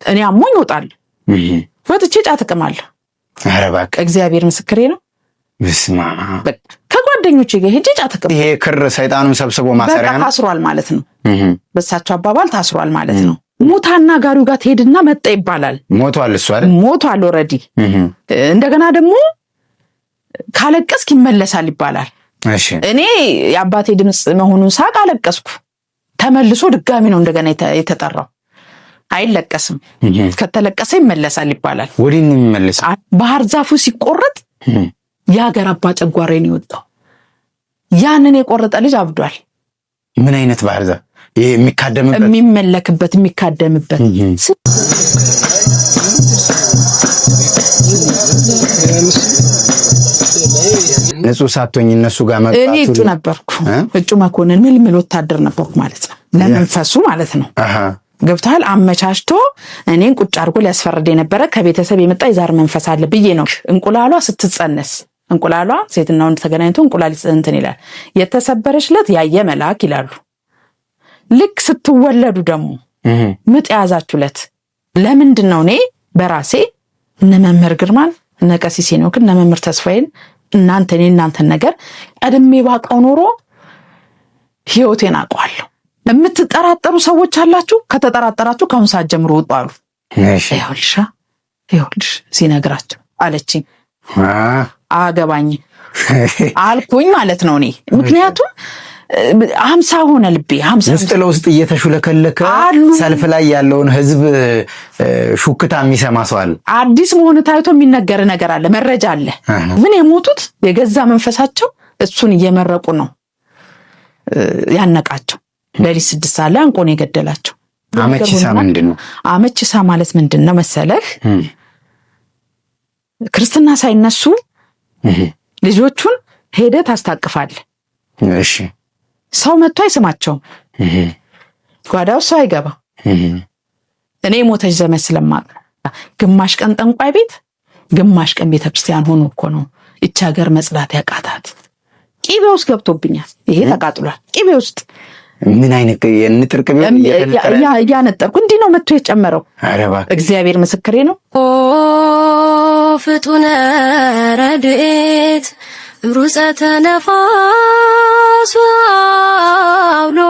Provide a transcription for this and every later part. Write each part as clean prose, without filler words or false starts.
እኔ አሞኝ እወጣለሁ ወጥቼ ጫት እቅማለሁ ኧረ እባክህ እግዚአብሔር ምስክሬ ነው በስማ ከጓደኞቼ ጋር ሄጄ ጫት እቅማለሁ ይሄ ክር ሰይጣኑን ሰብስቦ ማሰሪያ ነው ታስሯል ማለት ነው በሳቸው አባባል ታስሯል ማለት ነው ሞታና ጋሪው ጋር ትሄድና መጣ ይባላል ሞቷል እሱ አይደል ሞቷል ኦሬዲ እንደገና ደግሞ ካለቀስክ ይመለሳል ይባላል እሺ እኔ የአባቴ ድምጽ መሆኑን ሳቅ አለቀስኩ ተመልሶ ድጋሚ ነው እንደገና የተጠራው አይለቀስም ከተለቀሰ ይመለሳል ይባላል ወዲን ይመለስ ባህር ዛፉ ሲቆረጥ ያገር አባ ጨጓራዬን ይወጣው ያንን የቆረጠ ልጅ አብዷል ምን አይነት ባህር ዛፍ ይሄ የሚመለክበት የሚካደምበት ንጹህ ሳትሆኝ እነሱ ጋር መጣጡ እኔ እጩ ነበርኩ እጩ መኮንን ምልምል ወታደር ነበርኩ ማለት ነው ለመንፈሱ ማለት ነው ገብታል አመቻችቶ እኔን ቁጭ አድርጎ ሊያስፈርድ የነበረ ከቤተሰብ የመጣ የዛር መንፈስ አለ ብዬ ነው እንቁላሏ ስትጸነስ እንቁላሏ ሴትና ወንድ ተገናኝቶ እንቁላል እንትን ይላል የተሰበረችለት ያየ መልአክ ይላሉ ልክ ስትወለዱ ደግሞ ምጥ ያዛችሁለት ለምንድን ነው እኔ በራሴ እነ መምህር ግርማን እነ ቀሲስ ሄኖክ እነ መምህር ተስፋዬን እናንተን ነገር ቀድሜ ባቀው ኖሮ ህይወቴን አቋለሁ የምትጠራጠሩ ሰዎች አላችሁ ከተጠራጠራችሁ ከአሁን ሰዓት ጀምሮ ወጣሉ እሺ ይኸውልሽ ሲነግራቸው አለችኝ አገባኝ አልኩኝ ማለት ነው እኔ ምክንያቱም 50 ሆነ ልቤ 50 ውስጥ ለውስጥ እየተሹለከለከ ሰልፍ ላይ ያለውን ህዝብ ሹክታ የሚሰማ ሰው አለ አዲስ መሆኑ ታይቶ የሚነገር ነገር አለ መረጃ አለ ምን የሞቱት የገዛ መንፈሳቸው እሱን እየመረቁ ነው ያነቃቸው ለሊት 6 ሰዓት ላይ አንቆን የገደላቸው አመቺሳ ምንድነው አመቺሳ ማለት ምንድነው መሰለህ ክርስትና ሳይነሱ ልጆቹን ሄደ ታስታቅፋል እሺ ሰው መጥቶ አይስማቸው ጓዳው ሰው አይገባ እኔ ሞተች ዘመን ስለማቅ ግማሽ ቀን ጠንቋይ ቤት ግማሽ ቀን ቤተክርስቲያን ሆኖ እኮ ነው እቺ ሀገር መጽዳት ያቃታት ቂቤ ውስጥ ገብቶብኛል ይሄ ተቃጥሏል ቂቤ ውስጥ ምን አይነት የንጥር ቅቤ ያነጠርኩ እንዲህ ነው መጥቶ የጨመረው እግዚአብሔር ምስክሬ ነው ፍጡነ ረድኤት ሩፀተ ነፋስ አውሎ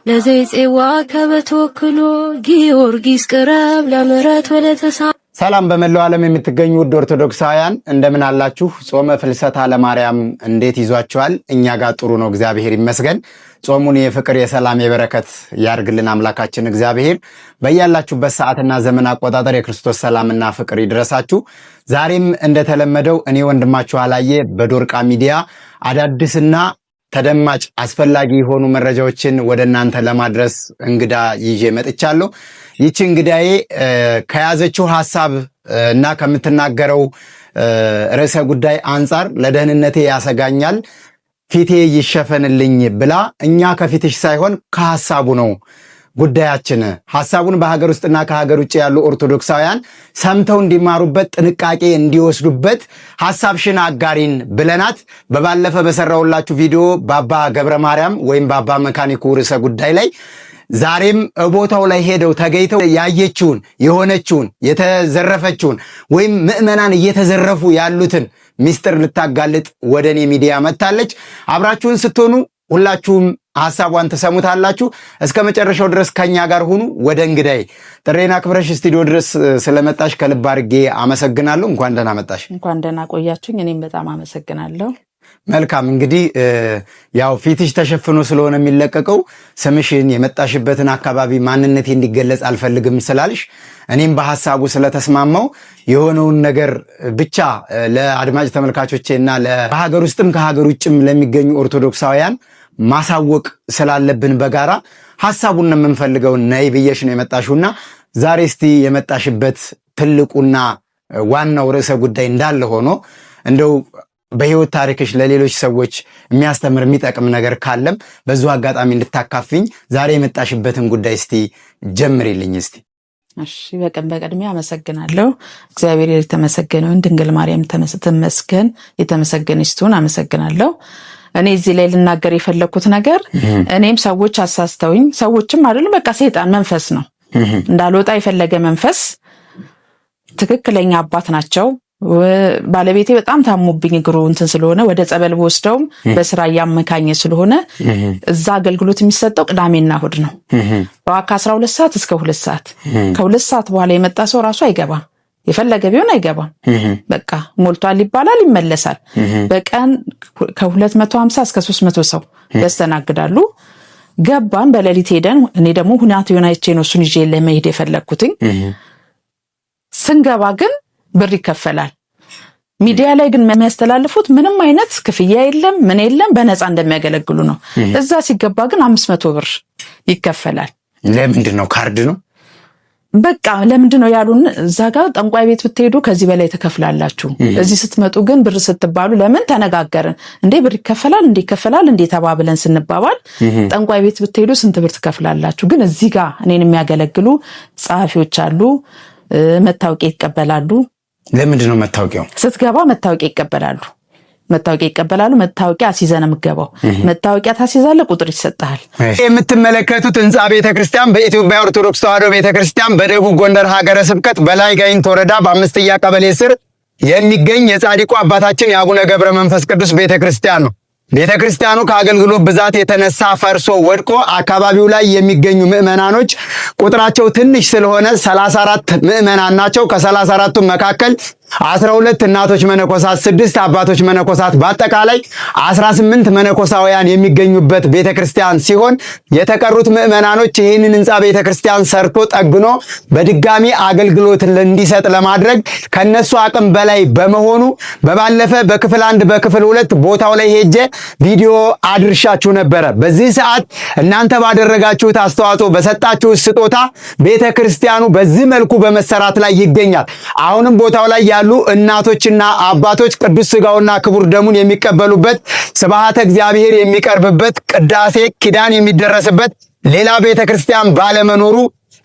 ለዘይጼዋ ከበተወክሎ ጊዮርጊስ ቅረብ ለምሕረት ወለተሳ ሰላም በመላው ዓለም የምትገኙ ውድ ኦርቶዶክሳውያን እንደምን አላችሁ ጾመ ፍልሰታ ለማርያም እንዴት ይዟችኋል እኛ ጋር ጥሩ ነው እግዚአብሔር ይመስገን ጾሙን የፍቅር የሰላም የበረከት ያርግልን አምላካችን እግዚአብሔር በእያላችሁበት ሰዓትና ዘመን አቆጣጠር የክርስቶስ ሰላምና ፍቅር ይድረሳችሁ ዛሬም እንደተለመደው እኔ ወንድማችሁ አላየ በዶርቃ ሚዲያ አዳዲስና ተደማጭ አስፈላጊ የሆኑ መረጃዎችን ወደናንተ ለማድረስ እንግዳ ይዤ መጥቻለሁ ይቺ እንግዳዬ ከያዘችው ሐሳብ እና ከምትናገረው ርዕሰ ጉዳይ አንፃር ለደህንነቴ ያሰጋኛል ፊቴ ይሸፈንልኝ ብላ እኛ ከፊትሽ ሳይሆን ከሐሳቡ ነው ጉዳያችን ሐሳቡን በሀገር ውስጥና ከሀገር ውጭ ያሉ ኦርቶዶክሳውያን ሰምተው እንዲማሩበት ጥንቃቄ እንዲወስዱበት ሐሳብሽን አጋሪን ብለናት በባለፈ በሰራውላችሁ ቪዲዮ ባባ ገብረ ማርያም ወይም ባባ መካኒኩ ርዕሰ ጉዳይ ላይ ዛሬም ቦታው ላይ ሄደው ተገይተው ያየችውን የሆነችውን የተዘረፈችውን ወይም ምእመናን እየተዘረፉ ያሉትን ሚስጥር ልታጋልጥ ወደኔ ሚዲያ መጣለች አብራችሁን ስትሆኑ ሁላችሁም ሐሳቧን ተሰሙታላችሁ እስከ መጨረሻው ድረስ ከኛ ጋር ሁኑ ወደ እንግዳይ ጥሬና ክብረሽ ስቱዲዮ ድረስ ስለመጣሽ ከልብ አድርጌ አመሰግናለሁ እንኳን ደህና መጣሽ እንኳን ደህና ቆያችሁኝ እኔም በጣም አመሰግናለሁ መልካም እንግዲህ ያው ፊትሽ ተሸፍኖ ስለሆነ የሚለቀቀው ስምሽን የመጣሽበትን አካባቢ ማንነቴ እንዲገለጽ አልፈልግም ስላልሽ እኔም በሐሳቡ ስለተስማማው የሆነውን ነገር ብቻ ለአድማጭ ተመልካቾቼና ለሀገር ውስጥም ከሀገር ውጭም ለሚገኙ ኦርቶዶክሳውያን ማሳወቅ ስላለብን በጋራ ሐሳቡን የምንፈልገው ነይ ብዬሽ ነው የመጣሽውና ዛሬ እስቲ የመጣሽበት ትልቁና ዋናው ርዕሰ ጉዳይ እንዳለ ሆኖ እንደው በህይወት ታሪክሽ ለሌሎች ሰዎች የሚያስተምር የሚጠቅም ነገር ካለም በዚሁ አጋጣሚ እንድታካፍኝ ዛሬ የመጣሽበትን ጉዳይ እስቲ ጀምሪልኝ እስቲ እሺ በቅድሚያ አመሰግናለሁ እግዚአብሔር የተመሰገነውን ድንግል ማርያም ተመስገን የተመሰገነች ትሁን አመሰግናለሁ እኔ እዚህ ላይ ልናገር የፈለኩት ነገር እኔም ሰዎች አሳስተውኝ ሰዎችም አይደለም በቃ ሰይጣን መንፈስ ነው እንዳልወጣ የፈለገ መንፈስ ትክክለኛ አባት ናቸው። ባለቤቴ በጣም ታሞብኝ እግሩ እንትን ስለሆነ ወደ ጸበል ወስደውም በስራ ያመካኘ ስለሆነ እዛ አገልግሎት የሚሰጠው ቅዳሜና እሁድ ነው። በዋካ 12 ሰዓት እስከ 2 ሰዓት ከ2 ሰዓት በኋላ የመጣ ሰው ራሱ አይገባም። የፈለገ ቢሆን አይገባም። በቃ ሞልቷል ይባላል፣ ይመለሳል። በቀን ከ250 እስከ 300 ሰው ያስተናግዳሉ። ገባን፣ በሌሊት ሄደን እኔ ደግሞ ሁናት ዮናይቼ ነው እሱን ይዤ ለመሄድ የፈለኩትኝ። ስንገባ ግን ብር ይከፈላል። ሚዲያ ላይ ግን የሚያስተላልፉት ምንም አይነት ክፍያ የለም፣ ምን የለም፣ በነፃ እንደሚያገለግሉ ነው። እዛ ሲገባ ግን 500 ብር ይከፈላል። ለምንድን ነው? ካርድ ነው በቃ። ለምንድን ነው ያሉን? እዛ ጋር ጠንቋይ ቤት ብትሄዱ ከዚህ በላይ ተከፍላላችሁ፣ እዚህ ስትመጡ ግን ብር ስትባሉ ለምን ተነጋገርን እንዴ? ብር ይከፈላል እንዴ? ይከፈላል እንዴ ተባብለን ስንባባል ጠንቋይ ቤት ብትሄዱ ስንት ብር ትከፍላላችሁ? ግን እዚህ ጋር እኔን የሚያገለግሉ ጸሐፊዎች አሉ፣ መታወቂያ ይቀበላሉ። ለምንድን ነው መታወቂያው? ስትገባ መታወቂያ ይቀበላሉ። መታወቂያ አስይዘህ ነው የምትገባው። መታወቂያ ታስይዛለህ፣ ቁጥር ይሰጣል። የምትመለከቱት ህንጻ ቤተክርስቲያን በኢትዮጵያ ኦርቶዶክስ ተዋሕዶ ቤተክርስቲያን በደቡብ ጎንደር ሀገረ ስብከት በላይ ጋይንት ወረዳ በ5ኛ ቀበሌ ስር የሚገኝ የጻድቁ አባታችን የአቡነ ገብረ መንፈስ ቅዱስ ቤተክርስቲያን ነው። ቤተክርስቲያኑ ከአገልግሎት ብዛት የተነሳ ፈርሶ ወድቆ አካባቢው ላይ የሚገኙ ምዕመናኖች ቁጥራቸው ትንሽ ስለሆነ 34 ምዕመናን ናቸው። ከ34ቱ መካከል 12 እናቶች መነኮሳት፣ 6 አባቶች መነኮሳት በአጠቃላይ 18 መነኮሳውያን የሚገኙበት ቤተክርስቲያን ሲሆን የተቀሩት ምዕመናኖች ይህንን ህንጻ ቤተክርስቲያን ሰርቶ ጠግኖ በድጋሚ አገልግሎት እንዲሰጥ ለማድረግ ከነሱ አቅም በላይ በመሆኑ በባለፈ በክፍል 1 በክፍል 2 ቦታው ላይ ሄጄ ቪዲዮ አድርሻችሁ ነበረ። በዚህ ሰዓት እናንተ ባደረጋችሁት አስተዋጽኦ በሰጣችሁት ስጦታ ቤተክርስቲያኑ በዚህ መልኩ በመሰራት ላይ ይገኛል። አሁንም ቦታው ላይ ያሉ እናቶችና አባቶች ቅዱስ ሥጋውና ክቡር ደሙን የሚቀበሉበት፣ ስብሐተ እግዚአብሔር የሚቀርብበት፣ ቅዳሴ ኪዳን የሚደረስበት ሌላ ቤተክርስቲያን ባለመኖሩ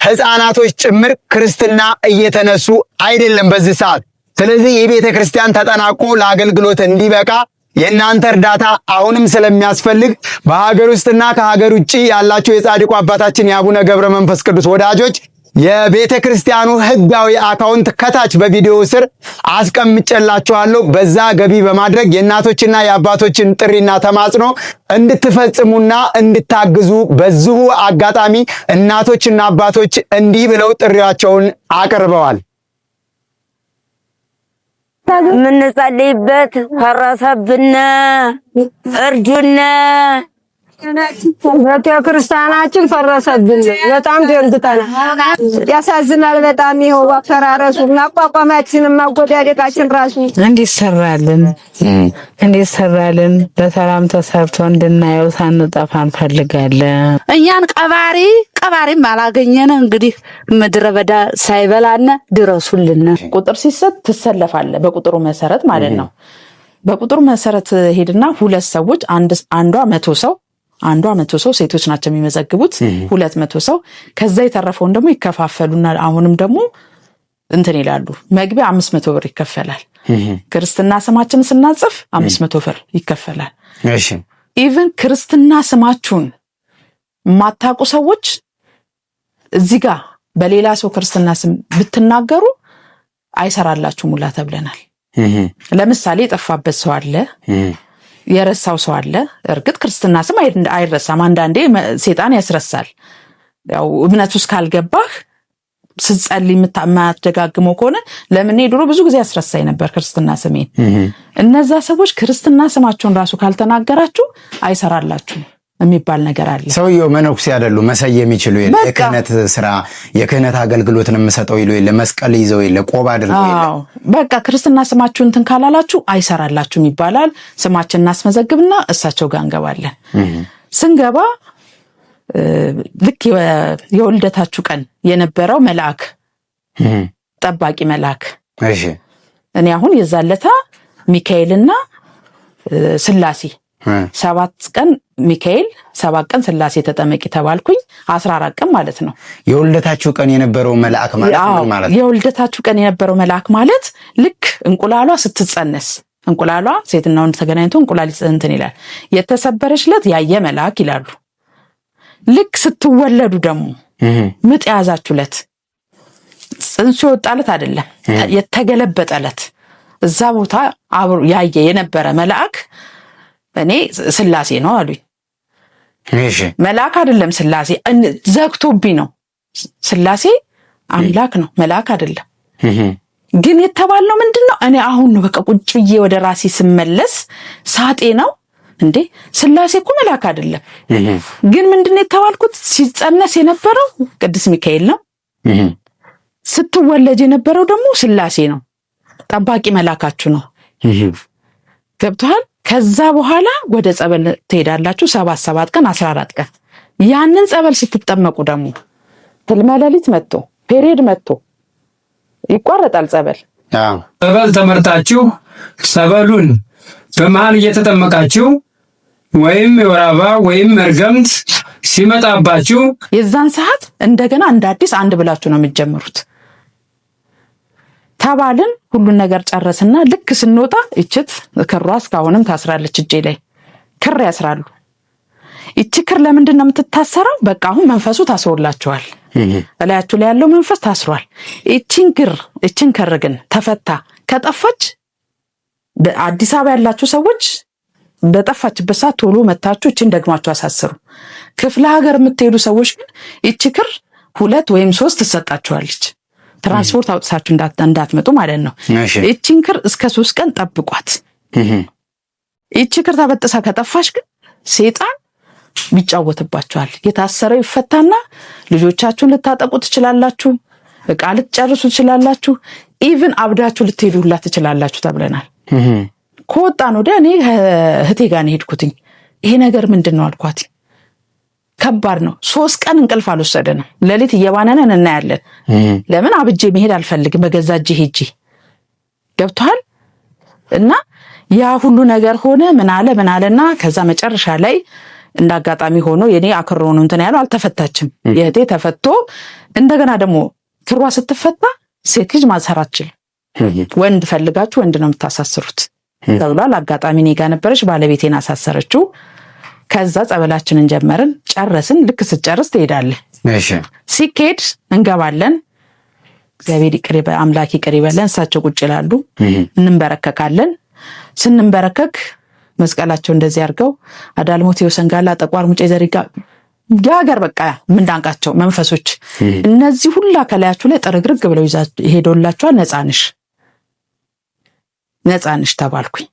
ሕፃናቶች ጭምር ክርስትና እየተነሱ አይደለም በዚህ ሰዓት። ስለዚህ ይህ ቤተክርስቲያን ተጠናቆ ለአገልግሎት እንዲበቃ የእናንተ እርዳታ አሁንም ስለሚያስፈልግ በሀገር ውስጥና ከሀገር ውጭ ያላችሁ የጻድቁ አባታችን የአቡነ ገብረ መንፈስ ቅዱስ ወዳጆች የቤተ ክርስቲያኑ ህጋዊ አካውንት ከታች በቪዲዮ ስር አስቀምጬላችኋለሁ። በዛ ገቢ በማድረግ የእናቶችና የአባቶችን ጥሪና ተማጽኖ እንድትፈጽሙና እንድታግዙ በዚሁ አጋጣሚ እናቶችና አባቶች እንዲህ ብለው ጥሪያቸውን አቅርበዋል። ምንጸልይበት ፈረሰብነ፣ እርዱነ። ቤተክርስቲያናችን ፈረሰብን። በጣም ደንግጠናል። ያሳዝናል በጣም። ይኸው አፈራረሱ ማቋቋማችን ማጎዳደቃችን ራሱ እንዲሰራልን በሰላም ተሰርቶ እንድናየው ሳንጠፋ እንፈልጋለን። እኛን ቀባሪም አላገኘን። እንግዲህ ምድረ በዳ ሳይበላነ ድረሱልን። ቁጥር ሲሰጥ ትሰለፋለህ፣ በቁጥሩ መሰረት ማለት ነው። በቁጥሩ መሰረት ሄድና 2 ሰዎች አንዷ 100 ሰው ሴቶች ናቸው የሚመዘግቡት፣ 200 ሰው። ከዛ የተረፈውን ደግሞ ይከፋፈሉና አሁንም ደግሞ እንትን ይላሉ። መግቢያ 500 ብር ይከፈላል። ክርስትና ስማችን ስናጽፍ 500 ብር ይከፈላል። እሺ ኢቭን ክርስትና ስማችሁን ማታቁ ሰዎች እዚህ ጋር በሌላ ሰው ክርስትና ስም ብትናገሩ አይሰራላችሁም ሙላ ተብለናል። ለምሳሌ የጠፋበት ሰው አለ፣ የረሳው ሰው አለ። እርግጥ ክርስትና ስም አይረሳም። አንዳንዴ ሴጣን ያስረሳል። ያው እምነቱ እስካልገባህ ስትጸልይ የማትደጋግመው ከሆነ ለምን ድሮ ብዙ ጊዜ ያስረሳይ ነበር ክርስትና ስሜን። እነዛ ሰዎች ክርስትና ስማቸውን ራሱ ካልተናገራችሁ አይሰራላችሁም የሚባል ነገር አለ። ሰውየው መነኩሴ አይደሉ መሰየም ይችሉ የለ፣ የክህነት ስራ የክህነት አገልግሎትን መስጠው ይሉ የለ፣ መስቀል ይዘው የለ፣ ቆብ አድርገው የለ። በቃ ክርስትና ስማችሁን እንትን ካላላችሁ አይሰራላችሁም ይባላል። ስማችንን እናስመዘግብና እሳቸው ጋር እንገባለን። ስንገባ ልክ የወልደታችሁ ቀን የነበረው መልአክ ጠባቂ መልአክ፣ እሺ እኔ አሁን የዛለታ ሚካኤልና ስላሴ 7 ቀን ሚካኤል 7 ቀን ስላሴ ተጠመቂ ተባልኩኝ። 14 ቀን ማለት ነው። የወልደታችሁ ቀን የነበረው መልአክ ማለት ነው ማለት ነው። የወልደታችሁ ቀን የነበረው መልአክ ማለት ልክ እንቁላሏ ስትጸነስ፣ እንቁላሏ ሴትና ወንድ ተገናኝቶ እንቁላል እንትን ይላል፣ የተሰበረችለት ያየ መልአክ ይላሉ። ልክ ስትወለዱ ደግሞ ምጥ ያዛችሁለት ጽንሱ ይወጣለት አይደለም የተገለበጠለት እዛ ቦታ አብሮ ያየ የነበረ መልአክ እኔ ስላሴ ነው አሉኝ። እሺ መልአክ አይደለም ስላሴ ዘግቶብኝ ነው። ስላሴ አምላክ ነው መልአክ አይደለም። ግን የተባለው ምንድነው? እኔ አሁን ነው በቃ ቁጭ ብዬ ወደ ራሴ ስመለስ ሳጤ ነው እንዴ ስላሴ እኮ መልአክ አይደለም። ግን ምንድነው የተባልኩት? ሲጸነስ የነበረው ቅዱስ ሚካኤል ነው። ስትወለጅ የነበረው ደግሞ ስላሴ ነው። ጠባቂ መልአካችሁ ነው። ገብቷል? ከዛ በኋላ ወደ ጸበል ትሄዳላችሁ 7 ቀን 14 ቀን። ያንን ጸበል ስትጠመቁ ደግሞ ትልመለሊት መጥቶ ፔሪድ መጥቶ ይቋረጣል ጸበል። ጸበል ተመርጣችሁ ጸበሉን በመሃል እየተጠመቃችሁ ወይም የወር አበባ ወይም መርገምት ሲመጣባችሁ የዛን ሰዓት እንደገና እንደ አዲስ አንድ ብላችሁ ነው የምትጀምሩት። ተባልን ሁሉን ነገር ጨረስና ልክ ስንወጣ እችት ክሯ እስካሁንም ታስራለች። እጄ ላይ ክር ያስራሉ። እቺ ክር ለምንድን ነው የምትታሰረው? በቃ አሁን መንፈሱ ታስሮላችኋል። እላያችሁ ላይ ያለው መንፈስ ታስሯል። እቺን ክር ግን ተፈታ ከጠፋች በአዲስ አበባ ያላችሁ ሰዎች በጠፋችበት ሰዓት ቶሎ መታችሁ እቺን ደግማችሁ አሳስሩ። ክፍለ ሀገር የምትሄዱ ሰዎች ግን እቺ ክር 2 ወይም 3 ትሰጣችኋለች። ትራንስፖርት አውጥታችሁ እንዳትመጡ ማለት ነው። እቺን ክር እስከ 3 ቀን ጠብቋት። እቺ ክር ተበጥሳ ከጠፋሽ ግን ሰይጣን ይጫወትባችኋል። የታሰረው ይፈታና ልጆቻችሁን ልታጠቁ ትችላላችሁ፣ ዕቃ ልትጨርሱ ትችላላችሁ፣ ኢቭን አብዳችሁ ልትሄዱ ሁላ ትችላላችሁ ተብለናል። ከወጣን ወዲያ እኔ እህቴ ጋር ነው ሄድኩትኝ። ይሄ ነገር ምንድነው አልኳት። ከባድ ነው። 3 ቀን እንቅልፍ አልወሰደንም። ሌሊት እየባነነን እናያለን። ለምን አብጄ መሄድ አልፈልግም በገዛ እጄ ሄጄ ገብቷል። እና ያ ሁሉ ነገር ሆነ ምን አለና ከዛ መጨረሻ ላይ እንዳጋጣሚ ሆኖ የኔ አክሮ ነው እንትን ያለው አልተፈታችም። የእህቴ ተፈቶ እንደገና ደግሞ ክሯ ስትፈታ ሴት ልጅ ማሰራችል ወንድ ፈልጋችሁ ወንድ ነው የምታሳስሩት ተብሏል። አጋጣሚ እኔ ጋር ነበረች፣ ባለቤቴን አሳሰረችው። ከዛ ጸበላችንን ጀመርን፣ ጨረስን። ልክ ስትጨርስ ትሄዳለህ። እሺ ሲኬድ እንገባለን። እግዚአብሔር ይቅር ይበል አምላክ ይቅር ይበለን። እሳቸው ቁጭ ይላሉ፣ እንንበረከካለን። ስንንበረከክ መስቀላቸው እንደዚህ አድርገው አዳልሞት የወሰንጋላ ጠቋር ሙጬ ዘሪጋ ያገር በቃ ምንዳንቃቸው መንፈሶች እነዚህ ሁላ ከላያችሁ ላይ ጥርግርግ ብለው ሄዶላችኋል። ነፃንሽ ተባልኩኝ።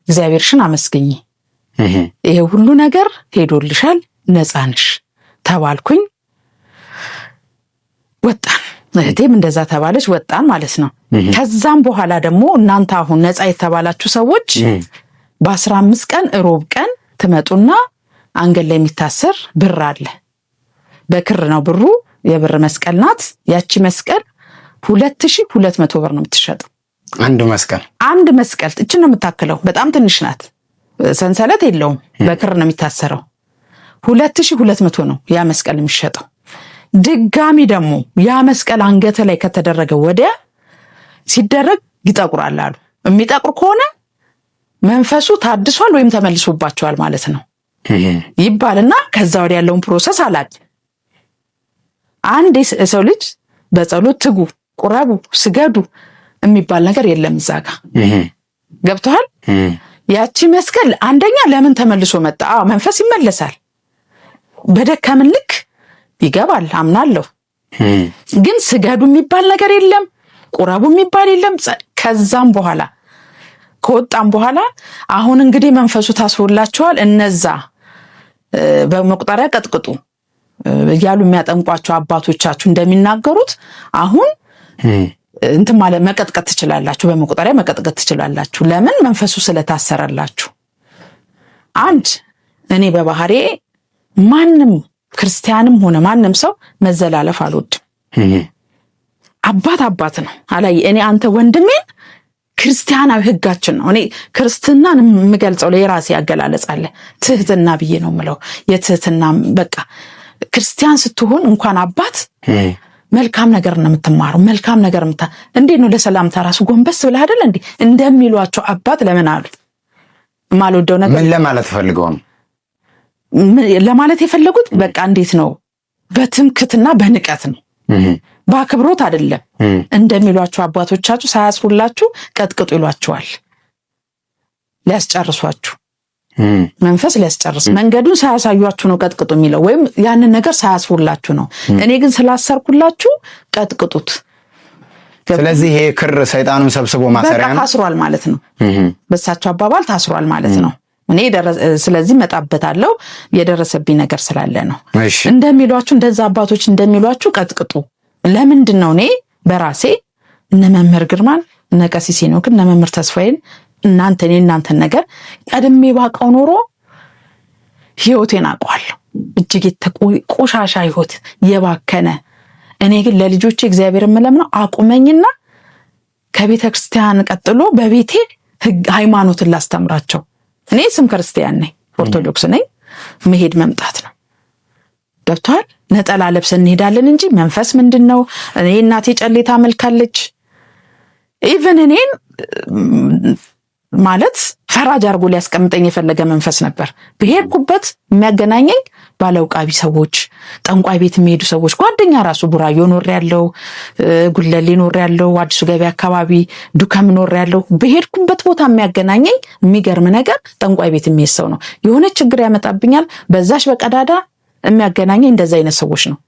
እግዚአብሔርሽን አመስግኝ፣ ይሄ ሁሉ ነገር ሄዶልሻል፣ ነፃንሽ ተባልኩኝ። ወጣን። እህቴም እንደዛ ተባለች፣ ወጣን ማለት ነው። ከዛም በኋላ ደግሞ እናንተ አሁን ነፃ የተባላችሁ ሰዎች በ15 ቀን ሮብ ቀን ትመጡና አንገል ላይ የሚታሰር ብር አለ። በክር ነው ብሩ፣ የብር መስቀል ናት። ያቺ መስቀል 2200 ብር ነው የምትሸጠው። አንድ መስቀል እቺን ነው የምታክለው። በጣም ትንሽ ናት። ሰንሰለት የለውም። በክር ነው የሚታሰረው። 2200 ነው ያ መስቀል የሚሸጠው። ድጋሚ ደግሞ ያ መስቀል አንገተ ላይ ከተደረገ ወዲያ ሲደረግ ይጠቁራል አሉ። የሚጠቁር ከሆነ መንፈሱ ታድሷል ወይም ተመልሶባቸዋል ማለት ነው ይባልና ከዛ ወዲያ ያለውን ፕሮሰስ አላቅ። አንድ ሰው ልጅ በጸሎት ትጉ፣ ቁረቡ፣ ስገዱ የሚባል ነገር የለም እዛ ጋር ገብቷል። ያቺ መስቀል አንደኛ ለምን ተመልሶ መጣ? መንፈስ ይመለሳል። በደከምን ልክ ይገባል አምናለሁ። ግን ስገዱ የሚባል ነገር የለም፣ ቁረቡ የሚባል የለም። ከዛም በኋላ ከወጣም በኋላ አሁን እንግዲህ መንፈሱ ታስሮላቸዋል። እነዛ በመቁጠሪያ ቀጥቅጡ እያሉ የሚያጠንቋቸው አባቶቻችሁ እንደሚናገሩት አሁን እንትን ማለት መቀጥቀጥ ትችላላችሁ፣ በመቁጠሪያ መቀጥቀጥ ትችላላችሁ። ለምን? መንፈሱ ስለታሰረላችሁ። አንድ እኔ በባህሬ ማንም ክርስቲያንም ሆነ ማንም ሰው መዘላለፍ አልወድም። አባት ነው አላይ እኔ አንተ ወንድሜን ክርስቲያናዊ ህጋችን ነው። እኔ ክርስትናን የምገልጸው ለራሴ ያገላለጽ አለ። ትህትና ብዬ ነው የምለው። የትህትና በቃ ክርስቲያን ስትሆን እንኳን አባት መልካም ነገር ነው የምትማረው። መልካም ነገር እንዴት ነው ለሰላምታ ራሱ ጎንበስ ብለህ አይደል እንዴ እንደሚሏቸው አባት ለምን አሉ? ማልወደው ነገር ምን ለማለት ፈልገው ነው? ለማለት የፈለጉት በቃ እንዴት ነው በትምክትና በንቀት ነው። በአክብሮት አይደለም። እንደሚሏችሁ አባቶቻችሁ ሳያስሩላችሁ ቀጥቅጡ ይሏችኋል። ሊያስጨርሷችሁ መንፈስ ሊያስጨርስ መንገዱን ሳያሳዩአችሁ ነው ቀጥቅጡ የሚለው፣ ወይም ያንን ነገር ሳያስሩላችሁ ነው። እኔ ግን ስላሰርኩላችሁ ቀጥቅጡት። ስለዚህ ይሄ ክር ሰይጣኑን ሰብስቦ ማሰሪያ ነው። ታስሯል ማለት ነው። በሳቸው አባባል ታስሯል ማለት ነው። እኔ ስለዚህ መጣበታለሁ የደረሰብኝ ነገር ስላለ ነው። እንደሚሏችሁ እንደዛ አባቶች እንደሚሏችሁ ቀጥቅጡ። ለምንድን ነው እኔ በራሴ እነ መምህር ግርማን እነ ቀሲስ ሄኖክን እነ መምህር ተስፋዬን እናንተን ነገር ቀድሜ ባውቀው ኖሮ ህይወቴን አውቀዋለሁ። እጅግ ቆሻሻ ህይወት የባከነ። እኔ ግን ለልጆቼ እግዚአብሔር የምለምነው አቁመኝና ከቤተ ክርስቲያን ቀጥሎ በቤቴ ሃይማኖትን ላስተምራቸው። እኔ ስም ክርስቲያን ነኝ፣ ኦርቶዶክስ ነኝ። መሄድ መምጣት ነው። ገብቷል። ነጠላ ለብሰን እንሄዳለን እንጂ መንፈስ ምንድነው? እኔ እናቴ ጨሌ ታመልካለች። ኢቭን እኔን ማለት ፈራጅ አድርጎ ሊያስቀምጠኝ የፈለገ መንፈስ ነበር። በሄድኩበት የሚያገናኘኝ ባለውቃቢ ሰዎች፣ ጠንቋይ ቤት የሚሄዱ ሰዎች። ጓደኛ ራሱ ቡራዮ ኖር ያለው፣ ጉለሌ ኖር ያለው፣ አዲሱ ገበያ አካባቢ ዱከም ኖር ያለው። በሄድኩበት ቦታ የሚያገናኘኝ የሚገርም ነገር ጠንቋይ ቤት የሚሄድ ሰው ነው። የሆነ ችግር ያመጣብኛል፣ በዛሽ በቀዳዳ የሚያገናኘኝ እንደዛ አይነት ሰዎች ነው።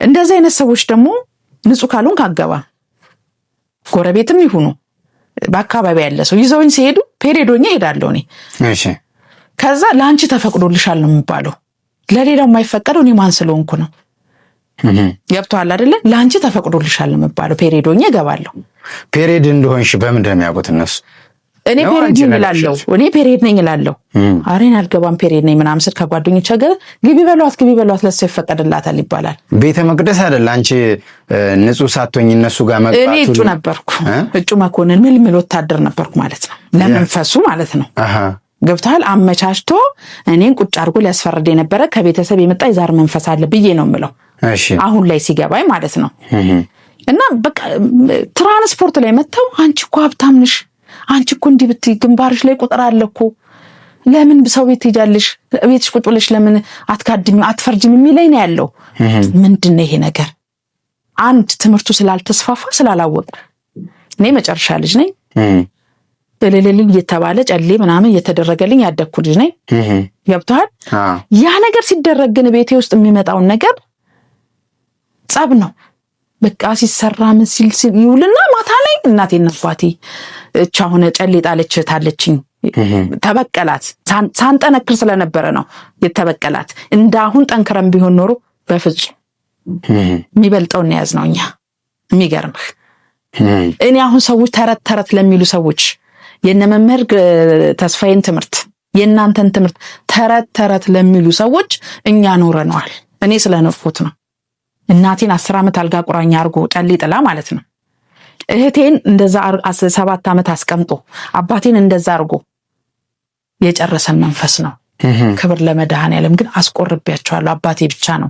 እንደዛ አይነት ሰዎች ደግሞ ንጹህ ካልሆን ካገባ ጎረቤትም ይሁኑ በአካባቢ ያለ ሰው ይዘውኝ ሲሄዱ ፔሬዶኛ ሄዳለሁ እኔ። እሺ ከዛ ለአንቺ ተፈቅዶልሻል ነው የሚባለው። ለሌላው የማይፈቀደው እኔ ማን ስለሆንኩ ነው? ገብቶሃል አይደለ? ለአንቺ ተፈቅዶልሻል ነው የሚባለው። ፔሬዶኛ እገባለሁ። ፔሬድ እንደሆንሽ በምንድን ነው የሚያውቁት እነሱ? እኔ ፔሬድ ነኝ እላለሁ። አሬን አልገባም ፔሬድ ነኝ ምናምን ስል ከጓደኞቼ ጋር ግቢ በሏት ለሱ ይፈቀድላታል ይባላል። ቤተ መቅደስ አይደል አንቺ ንጹህ ሳትሆኝ እነሱ ጋር መግባቱ? እኔ እጩ ነበርኩ፣ እጩ መኮንን ምልምል ወታደር ነበርኩ ማለት ነው። ለመንፈሱ ማለት ነው። ገብቷል። አመቻችቶ እኔን ቁጭ አድርጎ ሊያስፈርድ የነበረ ከቤተሰብ የመጣ የዛር መንፈስ አለ ብዬ ነው የምለው። አሁን ላይ ሲገባኝ ማለት ነው። እና በቃ ትራንስፖርት ላይ መተው አንቺ እኮ ሀብታም ነሽ፣ አንቺ እኮ እንዲህ ብትይ ግንባርሽ ላይ ቁጥር አለ እኮ፣ ለምን ሰው ቤት ትሄጃለሽ? ቤትሽ ቁጭ ብለሽ ለምን አትካድሚም አትፈርጅም የሚለኝ ነው ያለው። ምንድነው ይሄ ነገር? አንድ ትምህርቱ ስላልተስፋፋ ስላላወቀ። እኔ መጨረሻ ልጅ ነኝ። ለሌለልኝ እየተባለ ጨሌ ምናምን እየተደረገልኝ ያደግኩ ልጅ ነኝ። ገብቶሃል? ያ ነገር ሲደረግ ግን ቤቴ ውስጥ የሚመጣውን ነገር ጸብ ነው። በቃ ሲሰራ ምን ሲል ይውልና ማታ ላይ እናቴና አባቴ ቻሁነ ጨሌ ጣለች ታለችኝ። ተበቀላት። ሳንጠነክር ስለነበረ ነው የተበቀላት። እንዳሁን ጠንክረን ቢሆን ኖሮ በፍጹም የሚበልጠውን ያዝ ነው። እኛ የሚገርምህ እኔ አሁን ሰዎች ተረት ለሚሉ ሰዎች የነ መምህር ተስፋዬን ትምህርት የእናንተን ትምህርት ተረት ለሚሉ ሰዎች እኛ ኖረነዋል። እኔ ስለነፍኩት ነው። እናቴን 10 ዓመት አልጋ ቁራኛ አርጎ ጨሌ ጥላ ማለት ነው። እህቴን እንደዛ 7 ዓመት አስቀምጦ አባቴን እንደዛ አርጎ የጨረሰን መንፈስ ነው። ክብር ለመድኃኔዓለም። ግን አስቆርቤያቸዋለሁ። አባቴ ብቻ ነው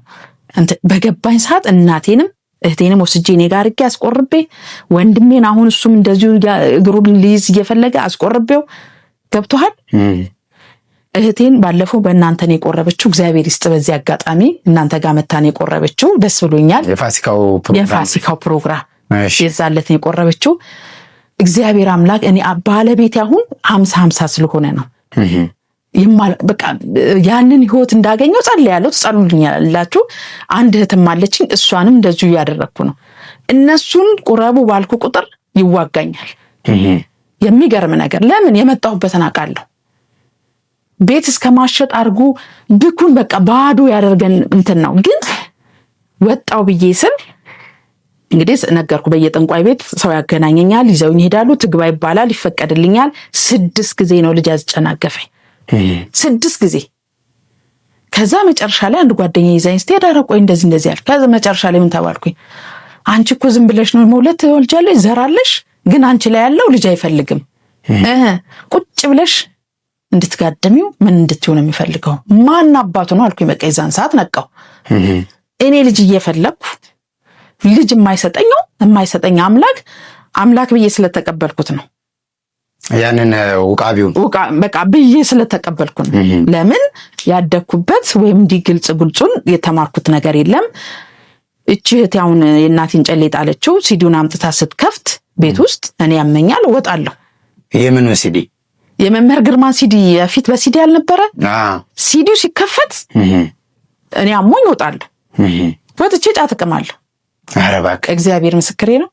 በገባኝ ሰዓት እናቴንም እህቴንም ወስጄ እኔ ጋር አርጌ አስቆርቤ፣ ወንድሜን አሁን እሱም እንደዚሁ እግሩን ሊይዝ እየፈለገ አስቆርቤው። ገብቶሃል? እህቴን ባለፈው በእናንተ ነው የቆረበችው። እግዚአብሔር ይስጥ። በዚህ አጋጣሚ እናንተ ጋር መታ ነው የቆረበችው። ደስ ብሎኛል። የፋሲካው ፕሮግራም የዛለት ነው የቆረበችው። እግዚአብሔር አምላክ እኔ ባለቤቴ አሁን 50 ስለሆነ ነው በቃ ያንን ህይወት እንዳገኘው ጸልያለሁ። ጸልዩልኛላችሁ። አንድ እህትም አለችኝ። እሷንም እንደዚሁ እያደረኩ ነው። እነሱን ቁረቡ ባልኩ ቁጥር ይዋጋኛል። የሚገርም ነገር። ለምን የመጣሁበትን አውቃለሁ። ቤት እስከ ማሸጥ አድርጎ ብኩን በቃ ባዶ ያደርገን እንትን ነው። ግን ወጣው ብዬ ስል እንግዲህ ነገርኩ። በየጠንቋይ ቤት ሰው ያገናኘኛል፣ ይዘውኝ ይሄዳሉ። ትግባ ይባላል፣ ይፈቀድልኛል። 6 ጊዜ ነው ልጅ ያስጨናገፈኝ። 6 ጊዜ። ከዛ መጨረሻ ላይ አንድ ጓደኛዬ ይዛኝ ስትሄድ ኧረ ቆይ እንደዚህ አለ። ከዛ መጨረሻ ላይ ምን ተባልኩኝ? አንቺ እኮ ዝም ብለሽ ነው መውለድ ትወልጃለሽ፣ ዘራለሽ፣ ግን አንቺ ላይ ያለው ልጅ አይፈልግም። ቁጭ ብለሽ እንድትጋደሚው ምን እንድትሆን የሚፈልገው ማን አባቱ ነው አልኩኝ። በቃ የዛን ሰዓት ነቃው። እኔ ልጅ እየፈለኩ ልጅ የማይሰጠኝ አምላክ ብዬ ስለተቀበልኩት ነው። ያንን ውቃቢውን በቃ ብዬ ስለተቀበልኩ ነው። ለምን ያደኩበት ወይም እንዲህ ግልጹን የተማርኩት ነገር የለም። እቺ እህቴውን የእናቴን ጨሌ ጣለችው። ሲዲውን አምጥታ ስትከፍት ቤት ውስጥ እኔ ያመኛል እወጣለሁ። የምን ሲዲ? የመምህር ግርማ ሲዲ የፊት በሲዲ አልነበረ? ሲዲው ሲከፈት እኔ አሞኝ እወጣለሁ። ወጥቼ ጫት እቅማለሁ። ኧረ እባክህ እግዚአብሔር ምስክሬ ነው።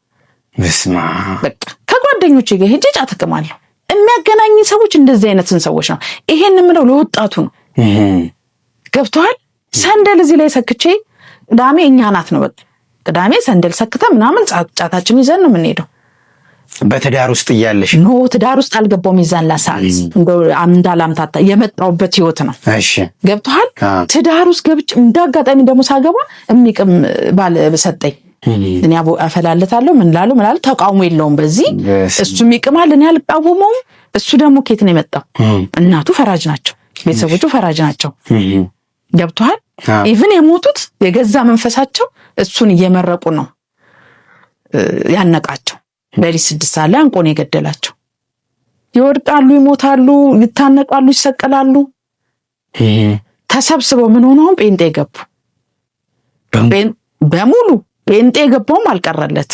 በስማ በቃ ከጓደኞቼ ጋር ሄጄ ጫት እቅማለሁ። የሚያገናኝ ሰዎች እንደዚህ አይነትን ሰዎች ነው። ይሄን የምለው ለወጣቱ ነው። ገብቶሃል? ሰንደል እዚህ ላይ ሰክቼ ቅዳሜ እኛ ናት ነው በቃ ቅዳሜ ሰንደል ሰክተ ምናምን ጫታችን ይዘን ነው የምንሄደው። በትዳር ውስጥ እያለሽ? ኖ ትዳር ውስጥ አልገባውም። ይዛን ላሳት እንደው እንዳላምታታ የመጣውበት ህይወት ነው። እሺ ገብቶሃል? ትዳር ውስጥ ገብቼ እንዳጋጣሚ ደግሞ ሳገባ የሚቅም ባል ሰጠኝ። እኔ አፈላለታለሁ ምን ላሉ ተቃውሞ የለውም በዚህ እሱ የሚቅማል እኔ አልቃወመውም። እሱ ደግሞ ኬት ነው የመጣው? እናቱ ፈራጅ ናቸው፣ ቤተሰቦቹ ፈራጅ ናቸው። ገብቶሃል? ኢቭን የሞቱት የገዛ መንፈሳቸው እሱን እየመረቁ ነው ያነቃቸው። በሊ 6 ሰዓት ላይ አንቆን የገደላቸው። ይወድቃሉ፣ ይሞታሉ፣ ይታነቃሉ፣ ይሰቀላሉ። ተሰብስበው ምን ሆነው ጴንጤ ገቡ። በሙሉ ጴንጤ ገባውም አልቀረለት።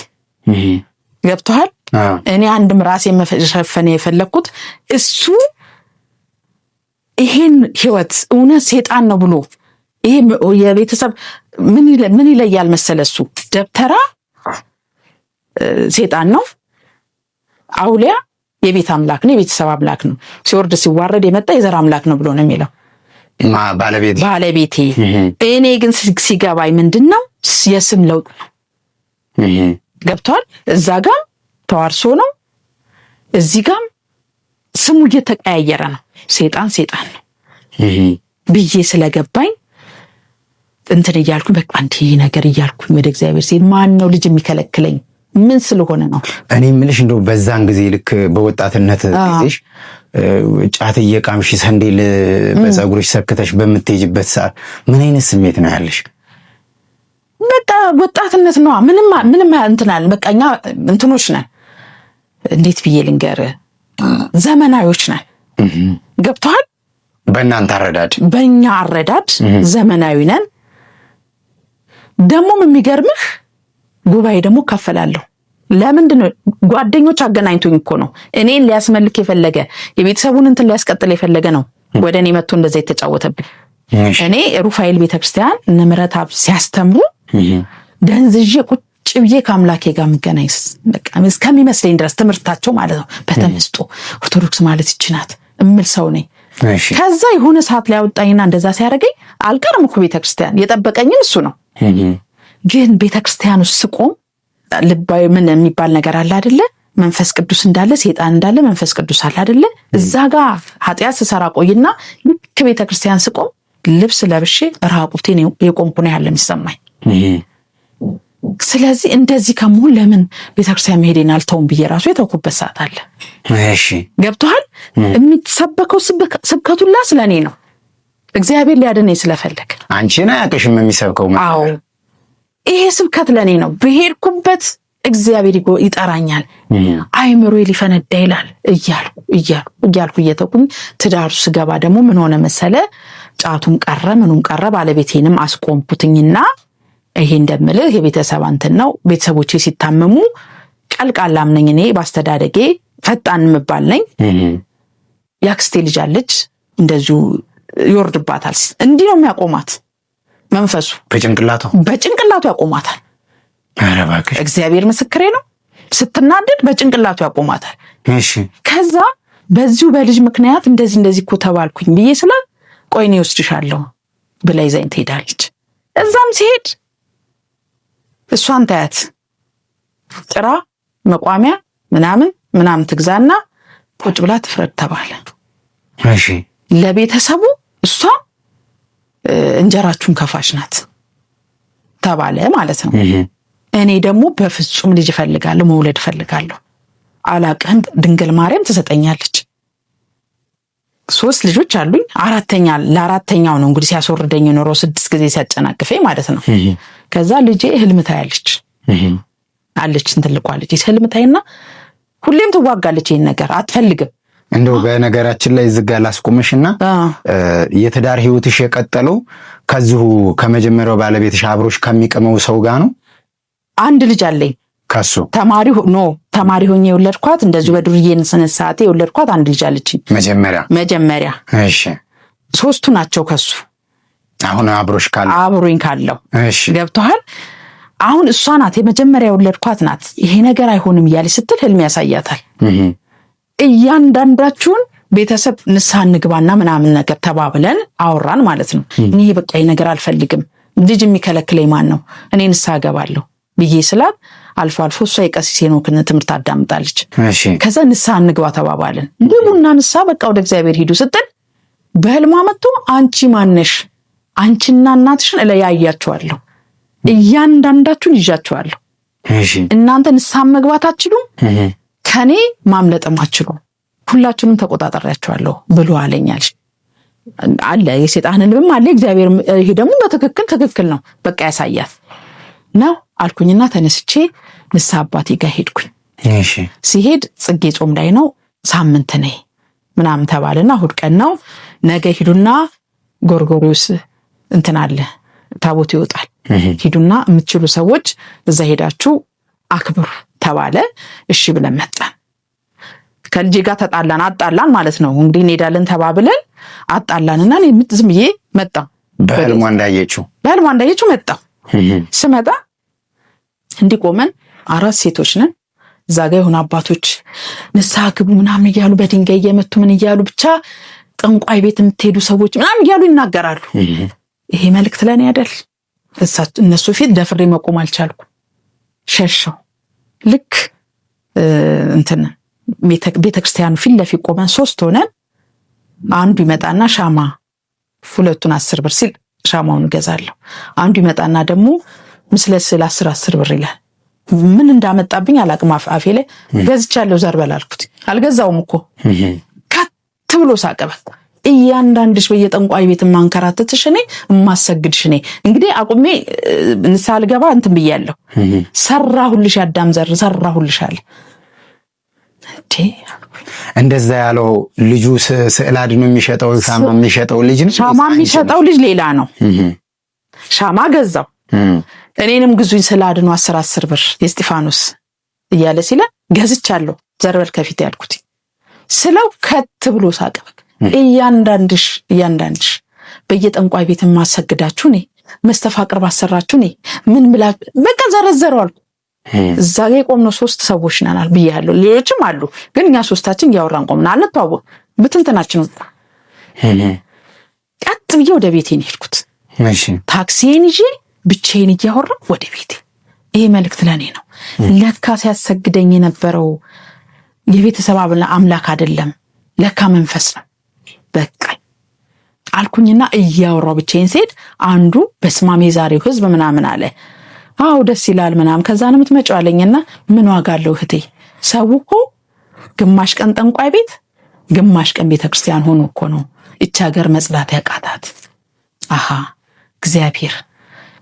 ገብቶሃል? እኔ አንድም ራሴ መሸፈን የፈለኩት እሱ ይሄን ህይወት እውነት ሴጣን ነው ብሎ ይሄ የቤተሰብ ምን ይለያል መሰለ? እሱ ደብተራ ሴጣን ነው፣ አውሊያ የቤት አምላክ ነው፣ የቤተሰብ አምላክ ነው። ሲወርድ ሲዋረድ የመጣ የዘር አምላክ ነው ብሎ ነው የሚለው ባለቤቴ። እኔ ግን ሲገባኝ ምንድነው የስም ለውጥ ነው። ገብቷል? እዛ ጋር ተዋርሶ ነው፣ እዚህ ጋር ስሙ እየተቀያየረ ነው። ሴጣን ነው ብዬ ስለገባኝ እንትን እያልኩኝ በቃ እንዲህ ነገር እያልኩኝ ወደ እግዚአብሔር ሲል ማን ነው ልጅ የሚከለክለኝ? ምን ስለሆነ ነው? እኔ የምልሽ እንደው በዛን ጊዜ ልክ በወጣትነት ጊዜሽ ጫት እየቃምሽ ሰንዴል በፀጉርሽ ሰክተሽ በምትሄጂበት ሰዓት ምን አይነት ስሜት ነው ያለሽ? በቃ ወጣትነት ነው። ምንም እንትናል በቃ እኛ እንትኖች ነን። እንዴት ብዬ ልንገር? ዘመናዊዎች ነን። ገብቶሃል? በእናንተ አረዳድ፣ በእኛ አረዳድ ዘመናዊ ነን። ደግሞም የሚገርምህ ጉባኤ ደግሞ ከፈላለሁ። ለምንድን ነው? ጓደኞች አገናኝቶኝ እኮ ነው። እኔን ሊያስመልክ የፈለገ የቤተሰቡን እንትን ሊያስቀጥል የፈለገ ነው ወደ እኔ መጥቶ እንደዛ የተጫወተብኝ። እኔ ሩፋኤል ቤተክርስቲያን እነ ምሕረትአብ ሲያስተምሩ ደንዝዤ ቁጭ ብዬ ከአምላኬ ጋር መገናኝ በቃ እስከሚመስለኝ ድረስ ትምህርታቸው ማለት ነው። በተመስጦ ኦርቶዶክስ ማለት ይችናት እምል ሰው ነኝ። ከዛ የሆነ ሰዓት ላይ አወጣኝና እንደዛ ሲያደርገኝ አልቀርም እኮ ቤተክርስቲያን የጠበቀኝም እሱ ነው። ግን ቤተክርስቲያን ውስጥ ስቆም ልባዊ ምን የሚባል ነገር አለ አይደለ? መንፈስ ቅዱስ እንዳለ ሴጣን እንዳለ መንፈስ ቅዱስ አለ አይደለ? እዛ ጋር ኃጢአት ስሰራ ቆይና ልክ ቤተክርስቲያን ስቆም ልብስ ለብሼ ራቁቴን የቆምኩ ነው ያለ የሚሰማኝ። ስለዚህ እንደዚህ ከመሆን ለምን ቤተክርስቲያን መሄዴን አልተውም ብዬ ራሱ የተውኩበት ሰዓት አለ። እሺ ገብቶሃል? የሚሰበከው ስብከቱላ ስለኔ ነው። እግዚአብሔር ሊያድነኝ ስለፈለገ አንቺን አያውቅሽም የሚሰብከው ማለት። አዎ ይሄ ስብከት ለኔ ነው። በሄድኩበት እግዚአብሔር ይጠራኛል። አይምሮዬ ሊፈነዳ ይላል እያልኩ እየተኩኝ ትዳሩ ስገባ ደግሞ ምን ሆነ መሰለ? ጫቱም ቀረ ምኑም ቀረ። ባለቤቴንም አስቆምኩትኝና ይሄ እንደምልህ የቤተሰብ እንትን ነው። ቤተሰቦቼ ሲታመሙ ቀልቃላም ነኝ እኔ ባስተዳደጌ ፈጣን ምባል ነኝ። ያክስቴ ልጅ አለች እንደዚሁ ይወርድባታል። እንዲህ ነው የሚያቆማት መንፈሱ በጭንቅላቱ ያቆማታል። ኧረ እባክሽ እግዚአብሔር ምስክሬ ነው። ስትናደድ በጭንቅላቱ ያቆማታል። እሺ ከዛ በዚሁ በልጅ ምክንያት እንደዚህ እኮ ተባልኩኝ ብዬ ስለ ቆይ እኔ ወስድሻለሁ ብላ ይዛኝ ትሄዳለች። እዛም ሲሄድ እሷን ታያት ጥራ መቋሚያ ምናምን ትግዛና ቁጭ ብላ ትፍረድ ተባለ። እሺ ለቤተሰቡ እሷ እንጀራችሁን ከፋሽ ናት ተባለ ማለት ነው። እኔ ደግሞ በፍጹም ልጅ እፈልጋለሁ፣ መውለድ እፈልጋለሁ። አላቅህም ድንግል ማርያም ትሰጠኛለች። 3 ልጆች አሉኝ። ለአራተኛው ነው እንግዲህ ሲያስወርደኝ ኖሮ 6 ጊዜ ሲያጨናቅፈኝ ማለት ነው። ከዛ ልጄ ህልም ታያለች አለች ትልቋ ልጅ ህልም ታይና ሁሌም ትዋጋለች ይሄን ነገር አትፈልግም። እንደው በነገራችን ላይ ዝጋ ላስቆምሽና የትዳር ህይወትሽ የቀጠለው ከዚሁ ከመጀመሪያው ባለቤትሽ አብሮሽ ከሚቀመው ሰው ጋር ነው? አንድ ልጅ አለኝ ከሱ ተማሪ ሆኜ የወለድኳት እንደዚሁ በዱርዬን ሰዓቴ የወለድኳት አንድ ልጅ አለችኝ መጀመሪያ። እሺ 3ቱ ናቸው ከሱ አሁን አብሮኝ ካለው። እሺ ገብቶሃል? አሁን እሷ ናት የመጀመሪያ የወለድኳት ናት። ይሄ ነገር አይሆንም እያለች ስትል ህልም ያሳያታል። እያንዳንዳችሁን ቤተሰብ ንስሐ እንግባና ምናምን ነገር ተባብለን አወራን ማለት ነው። እኔ በቃ ይሄ ነገር አልፈልግም፣ ልጅ የሚከለክለኝ ማን ነው? እኔ ንስሐ ገባለሁ ብዬ ስላት አልፎ እሷ የቀሲስ ሄኖክን ትምህርት አዳምጣለች። ከዛ ንስሐ እንግባ ተባባልን። ግቡና ንስሐ በቃ ወደ እግዚአብሔር ሂዱ ስትል በህልሟ መጥቶ አንቺ ማነሽ? አንቺና እናትሽን እለያያቸዋለሁ፣ እያንዳንዳችሁን ይዣቸዋለሁ። እናንተ ንስሐ መግባት አትችሉም፣ ከኔ ማምለጥም አትችሉም፣ ሁላችሁንም ተቆጣጣሪያቸዋለሁ ብሎ አለኛል። አለ የሰይጣን ልብም አለ እግዚአብሔር። ይሄ ደግሞ በትክክል ነው። በቃ ያሳያት ነው አልኩኝና ተነስቼ ንስሐ አባቴ ጋር ሄድኩኝ። ሲሄድ ጽጌ ጾም ላይ ነው፣ ሳምንት ነይ ምናምን ተባለና እሑድ ቀን ነው። ነገ ሂዱና ጎርጎሪዮስ እንትን አለ ታቦት ይወጣል፣ ሂዱና የምትችሉ ሰዎች እዛ ሄዳችሁ አክብሩ ተባለ። እሺ ብለን መጣን። ከልጄ ጋር አጣላን ማለት ነው። እንግዲህ እንሄዳለን ተባብለን አጣላንና እኔ ዝም ብዬ መጣሁ። በህልሟ እንዳየችው መጣሁ። ስመጣ እንዲቆመን 4 ሴቶች ነን። እዛ ጋር የሆኑ አባቶች ንስሐ ግቡ ምናምን እያሉ በድንጋይ እየመቱ ምን እያሉ ብቻ ጠንቋይ ቤት የምትሄዱ ሰዎች ምናምን እያሉ ይናገራሉ። ይሄ መልእክት ለኔ አይደል? እነሱ ፊት ደፍሬ መቆም አልቻልኩ፣ ሸሸው። ልክ ቤተክርስቲያኑ ፊት ለፊት ቆመን 3 ሆነን አንዱ ይመጣና ሻማ 2ቱን 10 ብር ሲል ሻማውን እገዛለሁ። አንዱ ይመጣና ደግሞ ምስለ ስዕል 10 ብር ይላል። ምን እንዳመጣብኝ አላቅም። አፌ ላይ ገዝቻለሁ ዘርበል አልኩት። አልገዛውም እኮ ከት ብሎ ሳቀበ። እያንዳንድሽ በየጠንቋይ ቤት ማንከራተትሽ እኔ ማሰግድሽ እኔ እንግዲህ አቁሜ ንስሐ ልገባ እንትን ብያለሁ። ሰራሁልሽ አዳም ዘር ሰራሁልሽ አለ። እንደዛ ያለው ልጁ ስዕል አድኖ የሚሸጠው ሻማ የሚሸጠው ልጅ ነው። ሻማ የሚሸጠው ልጅ ሌላ ነው። ሻማ ገዛው። እኔንም ግዙኝ ስዕል አድኖ 10 ብር የእስጢፋኖስ እያለ ሲለ ገዝቻለሁ ዘርበል ከፊት ያልኩት ስለው ከት ብሎ ሳቀበ። እያንዳንድሽ በየጠንቋይ ቤት ማሰግዳችሁ እኔ መስተፋቅር ባሰራችሁ እኔ ምን ብላ በቃ ዘረዘረው አልኩ። እዛ ላይ ቆምነው 3 ሰዎች ነናል ብያለሁ። ሌሎችም አሉ ግን እኛ 3ታችን ያወራን ቆምና አንተዋወቅ ብትንተናችን ቀጥ ብዬ ወደ ቤቴ ነው ሄድኩት። ታክሲዬን ይዤ ብቻዬን እያወራሁ ወደ ቤቴ። ይሄ መልእክት ለኔ ነው። ለካ ሲያሰግደኝ የነበረው የቤተሰብ አምላክ አይደለም፣ ለካ መንፈስ ነው። በቃ አልኩኝና እያወራሁ ብቻዬን ስሄድ አንዱ በስማሜ ዛሬው ህዝብ ምናምን አለ። አው ደስ ይላል ምናምን ከዛ ነው የምትመጪው አለኝና ምን ዋጋ አለው እህቴ፣ ሰው እኮ ግማሽ ቀን ጠንቋይ ቤት ግማሽ ቀን ቤተክርስቲያን ሆኖ እኮ ነው እቺ ሀገር መጽዳት ያቃታት። አሃ እግዚአብሔር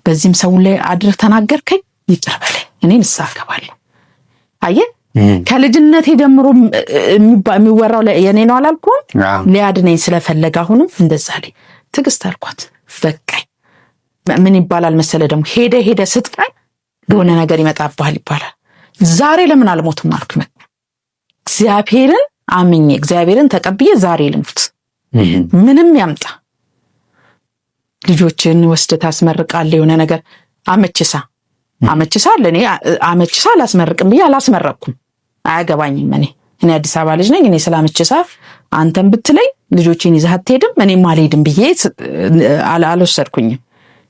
በዚህም ሰው ላይ አድር ተናገርከኝ፣ ይቅር በለኝ፣ እኔ ንስሐ ገባለሁ። አየህ ከልጅነቴ ጀምሮ የሚወራው የኔ ነው አላልኩም? ሊያድነኝ ስለፈለገ አሁንም እንደዛ ላይ ትግስት አልኳት። በቃኝ። ምን ይባላል መሰለ ደግሞ ሄደ ስትቀር የሆነ ነገር ይመጣብሃል ይባላል። ዛሬ ለምን አልሞትም አልኩ። እግዚአብሔርን አምኜ እግዚአብሔርን ተቀብዬ ዛሬ ልሙት። ምንም ያምጣ ልጆችን ወስደህ ታስመርቃለህ። የሆነ ነገር አመችሳ ለኔ አመችሳ አላስመርቅም ብዬ አላስመረቅኩም። አያገባኝም። እኔ አዲስ አበባ ልጅ ነኝ። እኔ ስላመችሳ አንተም ብትለኝ ልጆችን ይዘህ አትሄድም እኔም አልሄድም ብዬ አልወሰድኩኝም።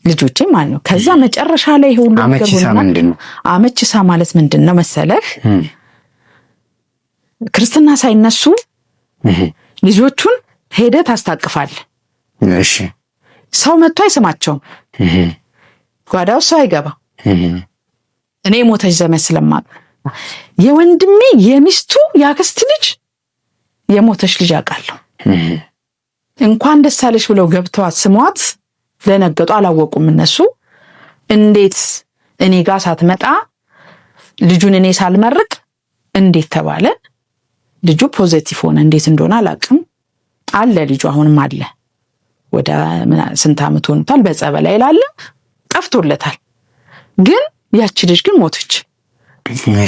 ልጆቼ ማለት ነው። ከዛ መጨረሻ ላይ ሁሉ አመችሳ ማለት ምንድነው መሰለህ? ክርስትና ሳይነሱ ልጆቹን ሄደህ ታስታቅፋለህ። እሺ ሰው መጥቶ አይስማቸውም። ጓዳው ሰው አይገባ። እኔ ሞተች ዘመን ስለማቅ የወንድሜ የሚስቱ ያክስት ልጅ የሞተች ልጅ አውቃለሁ። እንኳን ደስ አለሽ ብለው ገብተዋት ስሟት ለነገጡ አላወቁም እነሱ። እንዴት እኔ ጋር ሳትመጣ ልጁን እኔ ሳልመርቅ እንዴት ተባለ? ልጁ ፖዚቲቭ ሆነ። እንዴት እንደሆነ አላውቅም። አለ ልጁ አሁንም አለ። ወደ ስንት ዓመት ሆኖታል። በጸበል ላይ ላለ ጠፍቶለታል። ግን ያቺ ልጅ ግን ሞተች።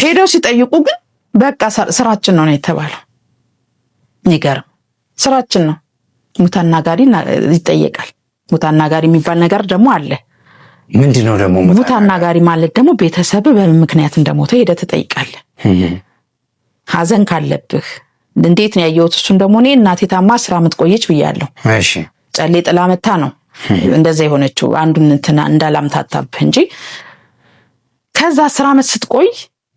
ሄደው ሲጠይቁ ግን በቃ ስራችን ነው የተባለው። ይገርም። ስራችን ነው። ሙታና ጋሪ ይጠየቃል። ሙታና ጋሪ የሚባል ነገር ደግሞ አለ። ምንድነው ደግሞ ሙታና ጋሪ ማለት? ደግሞ ቤተሰብ በምን ምክንያት እንደሞተ ሄደህ ትጠይቃለህ። ሀዘን ካለብህ እንዴት ነው ያየሁት? እሱን ደግሞ እኔ እናቴ ታማ 10 ዓመት ቆየች ብያለሁ። እሺ ጨሌ ጥላ መታ ነው እንደዛ የሆነችው። አንዱን እንትና እንዳላምታታብህ እንጂ ከዛ 10 ዓመት ስትቆይ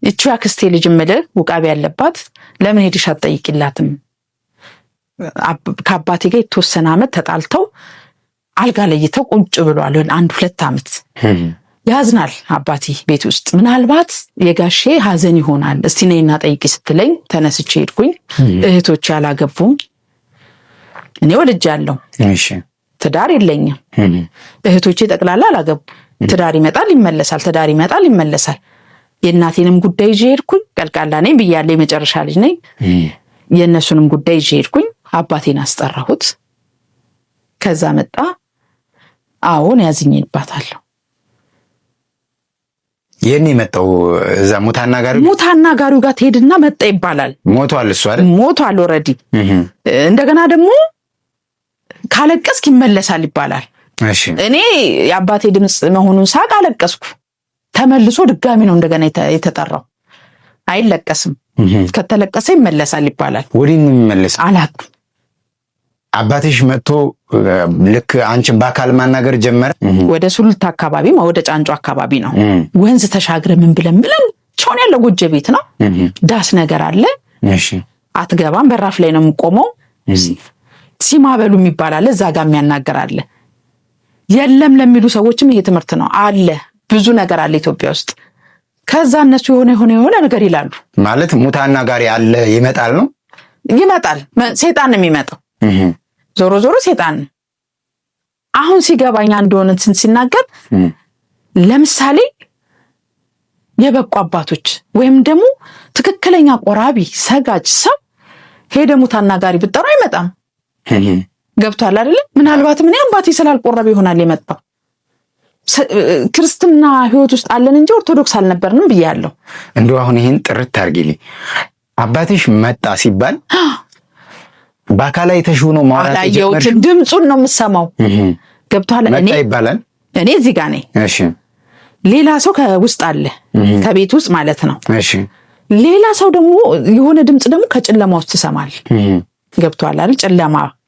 እቺ ያክስቴ ልጅ ምልህ ውቃቢ ያለባት ለምን ሄድሽ አትጠይቂላትም? ከአባቴ ጋር የተወሰነ ዓመት ተጣልተው አልጋ ለይተው ቁጭ ብሏል። 1-2 ዓመት ያዝናል አባቴ ቤት ውስጥ። ምናልባት የጋሼ ሀዘን ይሆናል እስቲ ነይና ጠይቂ ስትለኝ ተነስቼ ሄድኩኝ። እህቶች ያላገቡም እኔ ወልጃለሁ። እሺ ትዳር የለኝም። እህቶቼ ጠቅላላ አላገቡ። ትዳር ይመጣል ይመለሳል፣ ትዳር ይመጣል ይመለሳል። የእናቴንም ጉዳይ ይዤ ሄድኩኝ። ቀልቃላ ነኝ ብያለሁ፣ የመጨረሻ ልጅ ነኝ። የእነሱንም ጉዳይ ይዤ ሄድኩኝ። አባቴን አስጠራሁት። ከዛ መጣ። አዎን ያዝኝባታለሁ። የኔ መጣው እዛ ሙታና ጋሪው ጋር ትሄድና መጣ ይባላል። ሞቷል፣ እሱ አይደል? ሞቷል ኦልሬዲ። እንደገና ደግሞ ካለቀስክ ይመለሳል ይባላል። እሺ እኔ የአባቴ ድምጽ መሆኑን ሳቅ አለቀስኩ። ተመልሶ ድጋሚ ነው እንደገና የተጠራው። አይለቀስም፣ ከተለቀሰ ይመለሳል ይባላል። ወዲህ ነው የሚመለስ አላውቅም። አባትሽ መጥቶ ልክ አንቺን በአካል ማናገር ጀመረ? ወደ ሱሉልታ አካባቢ ወደ ጫንጮ አካባቢ ነው። ወንዝ ተሻግረ ምን ብለን ቻውን ያለው ጎጆ ቤት ነው። ዳስ ነገር አለ። እሺ አትገባም። በራፍ ላይ ነው የምቆመው። ሲማበሉ የሚባል አለ። እዛ ጋር የሚያናገር አለ። የለም ለሚሉ ሰዎችም ይሄ ትምህርት ነው አለ። ብዙ ነገር አለ ኢትዮጵያ ውስጥ። ከዛ እነሱ የሆነ ነገር ይላሉ። ማለት ሙታና ጋሪ አለ ይመጣል ነው ይመጣል። ሰይጣን ነው የሚመጣው። ዞሮ ዞሮ ሰይጣን አሁን ሲገባኝ እንደሆነ ሲናገር ለምሳሌ የበቁ አባቶች ወይም ደግሞ ትክክለኛ ቆራቢ ሰጋጅ ሰው ሄደ ሙታና ጋሪ ብጠራ አይመጣም። ገብቷል አይደል? ምናልባት ምን አባቴ ስላልቆረበ ይሆናል የመጣው። ክርስትና ህይወት ውስጥ አለን እንጂ ኦርቶዶክስ አልነበርንም ብያለሁ። እንደው አሁን ይሄን ጥርት አድርጊልኝ። አባትሽ መጣ ሲባል በአካል አይተሽው ነው ማውራት የጀመርሽ? ድምጹን ነው የምሰማው። ገብቷል? እኔ ይባላል እኔ እዚህ ጋር ነኝ። እሺ ሌላ ሰው ከውስጥ አለ፣ ከቤት ውስጥ ማለት ነው። እሺ ሌላ ሰው ደግሞ የሆነ ድምጽ ደግሞ ከጨለማ ውስጥ ትሰማል። ገብቷል አይደል?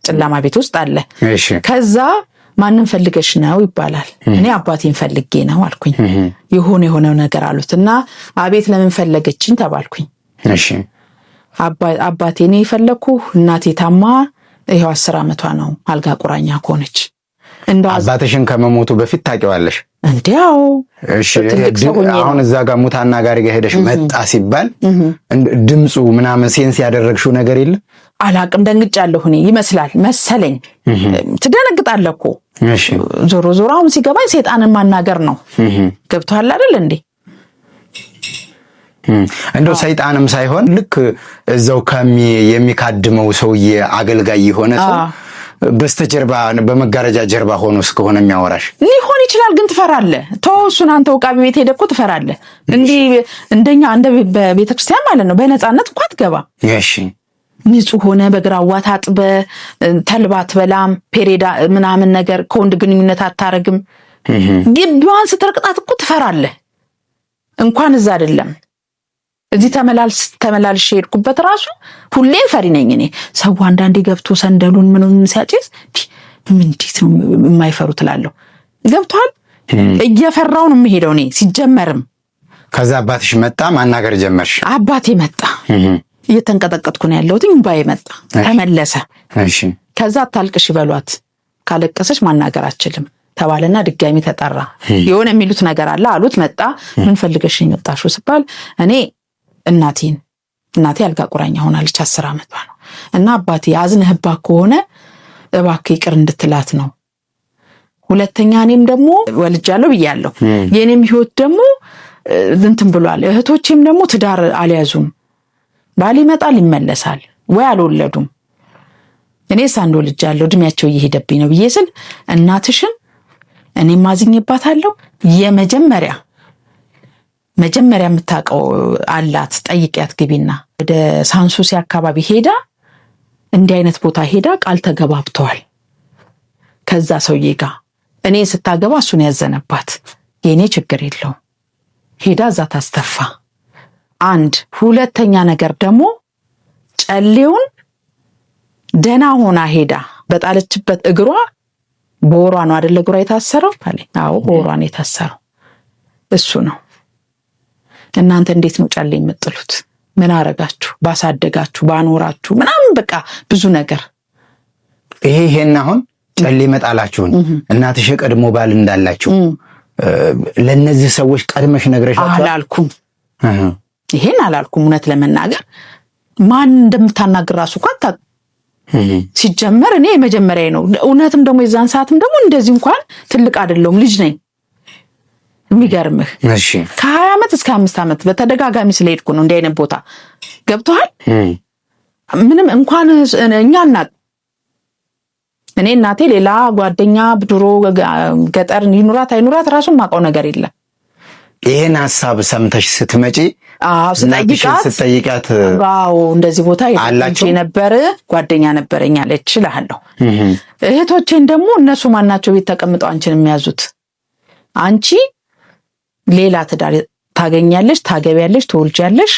ጨለማ ቤት ውስጥ አለ። እሺ ከዛ ማንን ፈልገሽ ነው ይባላል። እኔ አባቴን ፈልጌ ነው አልኩኝ። የሆነው ነገር አሉትና አቤት ለምን ፈለገችኝ ተባልኩኝ። እሺ አባቴ ነው የፈለኩ። እናቴ ታማ ይሄው 10 ዓመቷ ነው አልጋ ቁራኛ ሆነች። እንደው አባትሽን ከመሞቱ በፊት ታውቂዋለሽ? እንዴው እሺ አሁን እዛ ጋር ሙታና ጋር ሄደሽ መጣ ሲባል ድምጹ ምናምን ሴንስ ያደረግሽው ነገር የለ? አላቅም። ደንግጫለሁ እኔ ይመስላል መሰለኝ። ትደነግጣለህ እኮ። እሺ ዞሮ አሁን ሲገባኝ ሰይጣንን ማናገር ነው። ገብቷል አይደል እንዴ? እንደው ሰይጣንም ሳይሆን ልክ እዛው የሚካድመው ሰውዬ አገልጋይ የሆነ ሰው በስተጀርባ በመጋረጃ ጀርባ ሆኖ እስከሆነ የሚያወራሽ ሊሆን ይችላል። ግን ትፈራለህ። ተወሱን አንተ ውቃቢ ቤት ሄደህ እኮ ትፈራለህ። እንዲህ እንደኛ እንደ በቤተክርስቲያን ማለት ነው በነፃነት እንኳን አትገባም። እሺ ንጹህ ሆነ በግራዋ ታጥበ ተልባ አትበላም። ፔሬዳ ምናምን ነገር ከወንድ ግንኙነት አታረግም። ግቢዋን ስትረቅጣት እኮ ትፈራለህ። እንኳን እዛ አይደለም እዚህ ተመላልሽ ሄድኩበት ራሱ ሁሌም ፈሪ ነኝ እኔ። ሰው አንዳንዴ ገብቶ ሰንደሉን ምንም ሲያጭስ እንዴት ነው የማይፈሩ ትላለሁ። ገብቷል? እየፈራው ነው የምሄደው እኔ ሲጀመርም። ከዛ አባትሽ መጣ፣ ማናገር ጀመርሽ? አባቴ መጣ። እየተንቀጠቀጥኩ ነው ያለሁት። እንባዬ መጣ፣ ተመለሰ። እሺ ከዛ አታልቅሽ ይበሏት፣ ካለቀሰች ማናገር አትችልም ተባለና ድጋሚ ተጠራ። የሆነ የሚሉት ነገር አለ አሉት። መጣ። ምን ፈልገሽ መጣሽው ሲባል እኔ እናቴ አልጋ ቁራኛ ሆናለች 10 ዓመቷ ነው እና አባቴ አዝነህባት ከሆነ እባክህ ይቅር እንድትላት ነው። ሁለተኛ እኔም ደግሞ ወልጃለሁ ብያለሁ። የኔም ህይወት ደግሞ እንትን ብሏል። እህቶቼም ደግሞ ትዳር አልያዙም። ባል ይመጣል ይመለሳል ወይ አልወለዱም። እኔስ አንድ ወልጃለሁ እድሜያቸው እየሄደብኝ ነው ብዬ ስል እናትሽን እኔም ማዝኝባታለሁ። የመጀመሪያ የምታውቀው አላት ጠይቂያት ግቢና ወደ ሳንሱሲ አካባቢ ሄዳ እንዲህ አይነት ቦታ ሄዳ ቃል ተገባብተዋል ከዛ ሰውዬ ጋር። እኔ ስታገባ እሱን ያዘነባት የኔ ችግር የለው ሄዳ እዛ ታስተፋ። አንድ ሁለተኛ ነገር ደግሞ ጨሌውን ደና ሆና ሄዳ በጣለችበት እግሯ በወሯ ነው አይደል እግሯ የታሰረው አለ። አዎ በወሯ ነው የታሰረው እሱ ነው። እናንተ እንዴት ነው ጨሌ የምጥሉት? ምን አረጋችሁ? ባሳደጋችሁ ባኖራችሁ ምናምን በቃ ብዙ ነገር ይሄን አሁን ጨሌ መጣላችሁን እናትሽ ቀድሞ ባል እንዳላችሁ ለነዚህ ሰዎች ቀድመሽ ነግረሻቸው? አላልኩም። ይሄን አላልኩም። እውነት ለመናገር ማን እንደምታናግር ራሱ እንኳን ሲጀመር እኔ የመጀመሪያዬ ነው። እውነትም ደግሞ የዛን ሰዓትም ደግሞ እንደዚህ እንኳን ትልቅ አይደለሁም ልጅ ነኝ። የሚገርምህ እሺ ከ20 ዓመት እስከ 5 ዓመት በተደጋጋሚ ስለሄድኩ ነው እንዲህ አይነት ቦታ ገብቷል። ምንም እንኳን እኔ እናቴ ሌላ ጓደኛ ድሮ ገጠር ይኑራት አይኑራት ራሱን ማውቀው ነገር የለም። ይሄን ሐሳብ ሰምተሽ ስትመጪ ስጠይቃት ዋው እንደዚህ ቦታ ይላችሁ ነበር ጓደኛ ነበረኝ አለች እልሃለሁ። እህቶቼን ደግሞ እነሱ ማናቸው ቤት ተቀምጠው አንቺን የሚያዙት? አንቺ ሌላ ትዳር ታገኛለሽ፣ ታገቢያለሽ፣ ትወልጃለሽ፣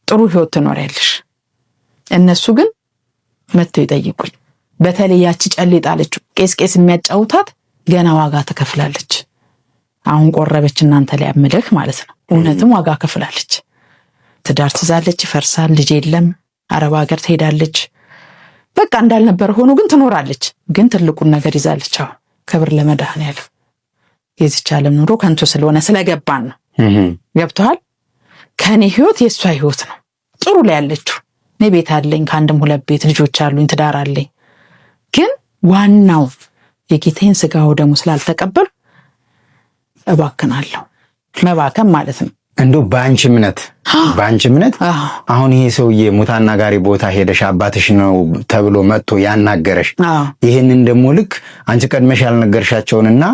ጥሩ ህይወት ትኖሪያለሽ። እነሱ ግን መጥተው ይጠይቁኝ። በተለይ ያቺ ጨሌ ጣለች ቄስ የሚያጫውታት ገና ዋጋ ትከፍላለች። አሁን ቆረበች እናንተ ላይ አምልክ ማለት ነው። እውነትም ዋጋ ከፍላለች። ትዳር ትዛለች፣ ይፈርሳል፣ ልጅ የለም፣ አረብ ሀገር ትሄዳለች። በቃ እንዳልነበር ሆኖ ግን ትኖራለች። ግን ትልቁን ነገር ይዛለች። አሁን ክብር ለመድኃኔዓለም። የዚች ዓለም ኑሮ ከንቱ ስለሆነ ስለገባን ነው። ገብቷል። ከኔ ህይወት የሷ ህይወት ነው ጥሩ ላይ ያለችው። እኔ ቤት አለኝ፣ ከአንድም ሁለት ቤት ልጆች አሉኝ፣ ትዳር አለኝ። ግን ዋናው የጌታዬን ስጋው ደግሞ ስላልተቀበል እባክናለሁ። መባከም ማለት ነው። እንደው በአንቺ እምነት አሁን ይሄ ሰውዬ ሙታና ጋሪ ቦታ ሄደሽ አባትሽ ነው ተብሎ መጥቶ ያናገረሽ ይሄንን ደግሞ ልክ አንቺ ቀድመሽ ያልነገርሻቸውንና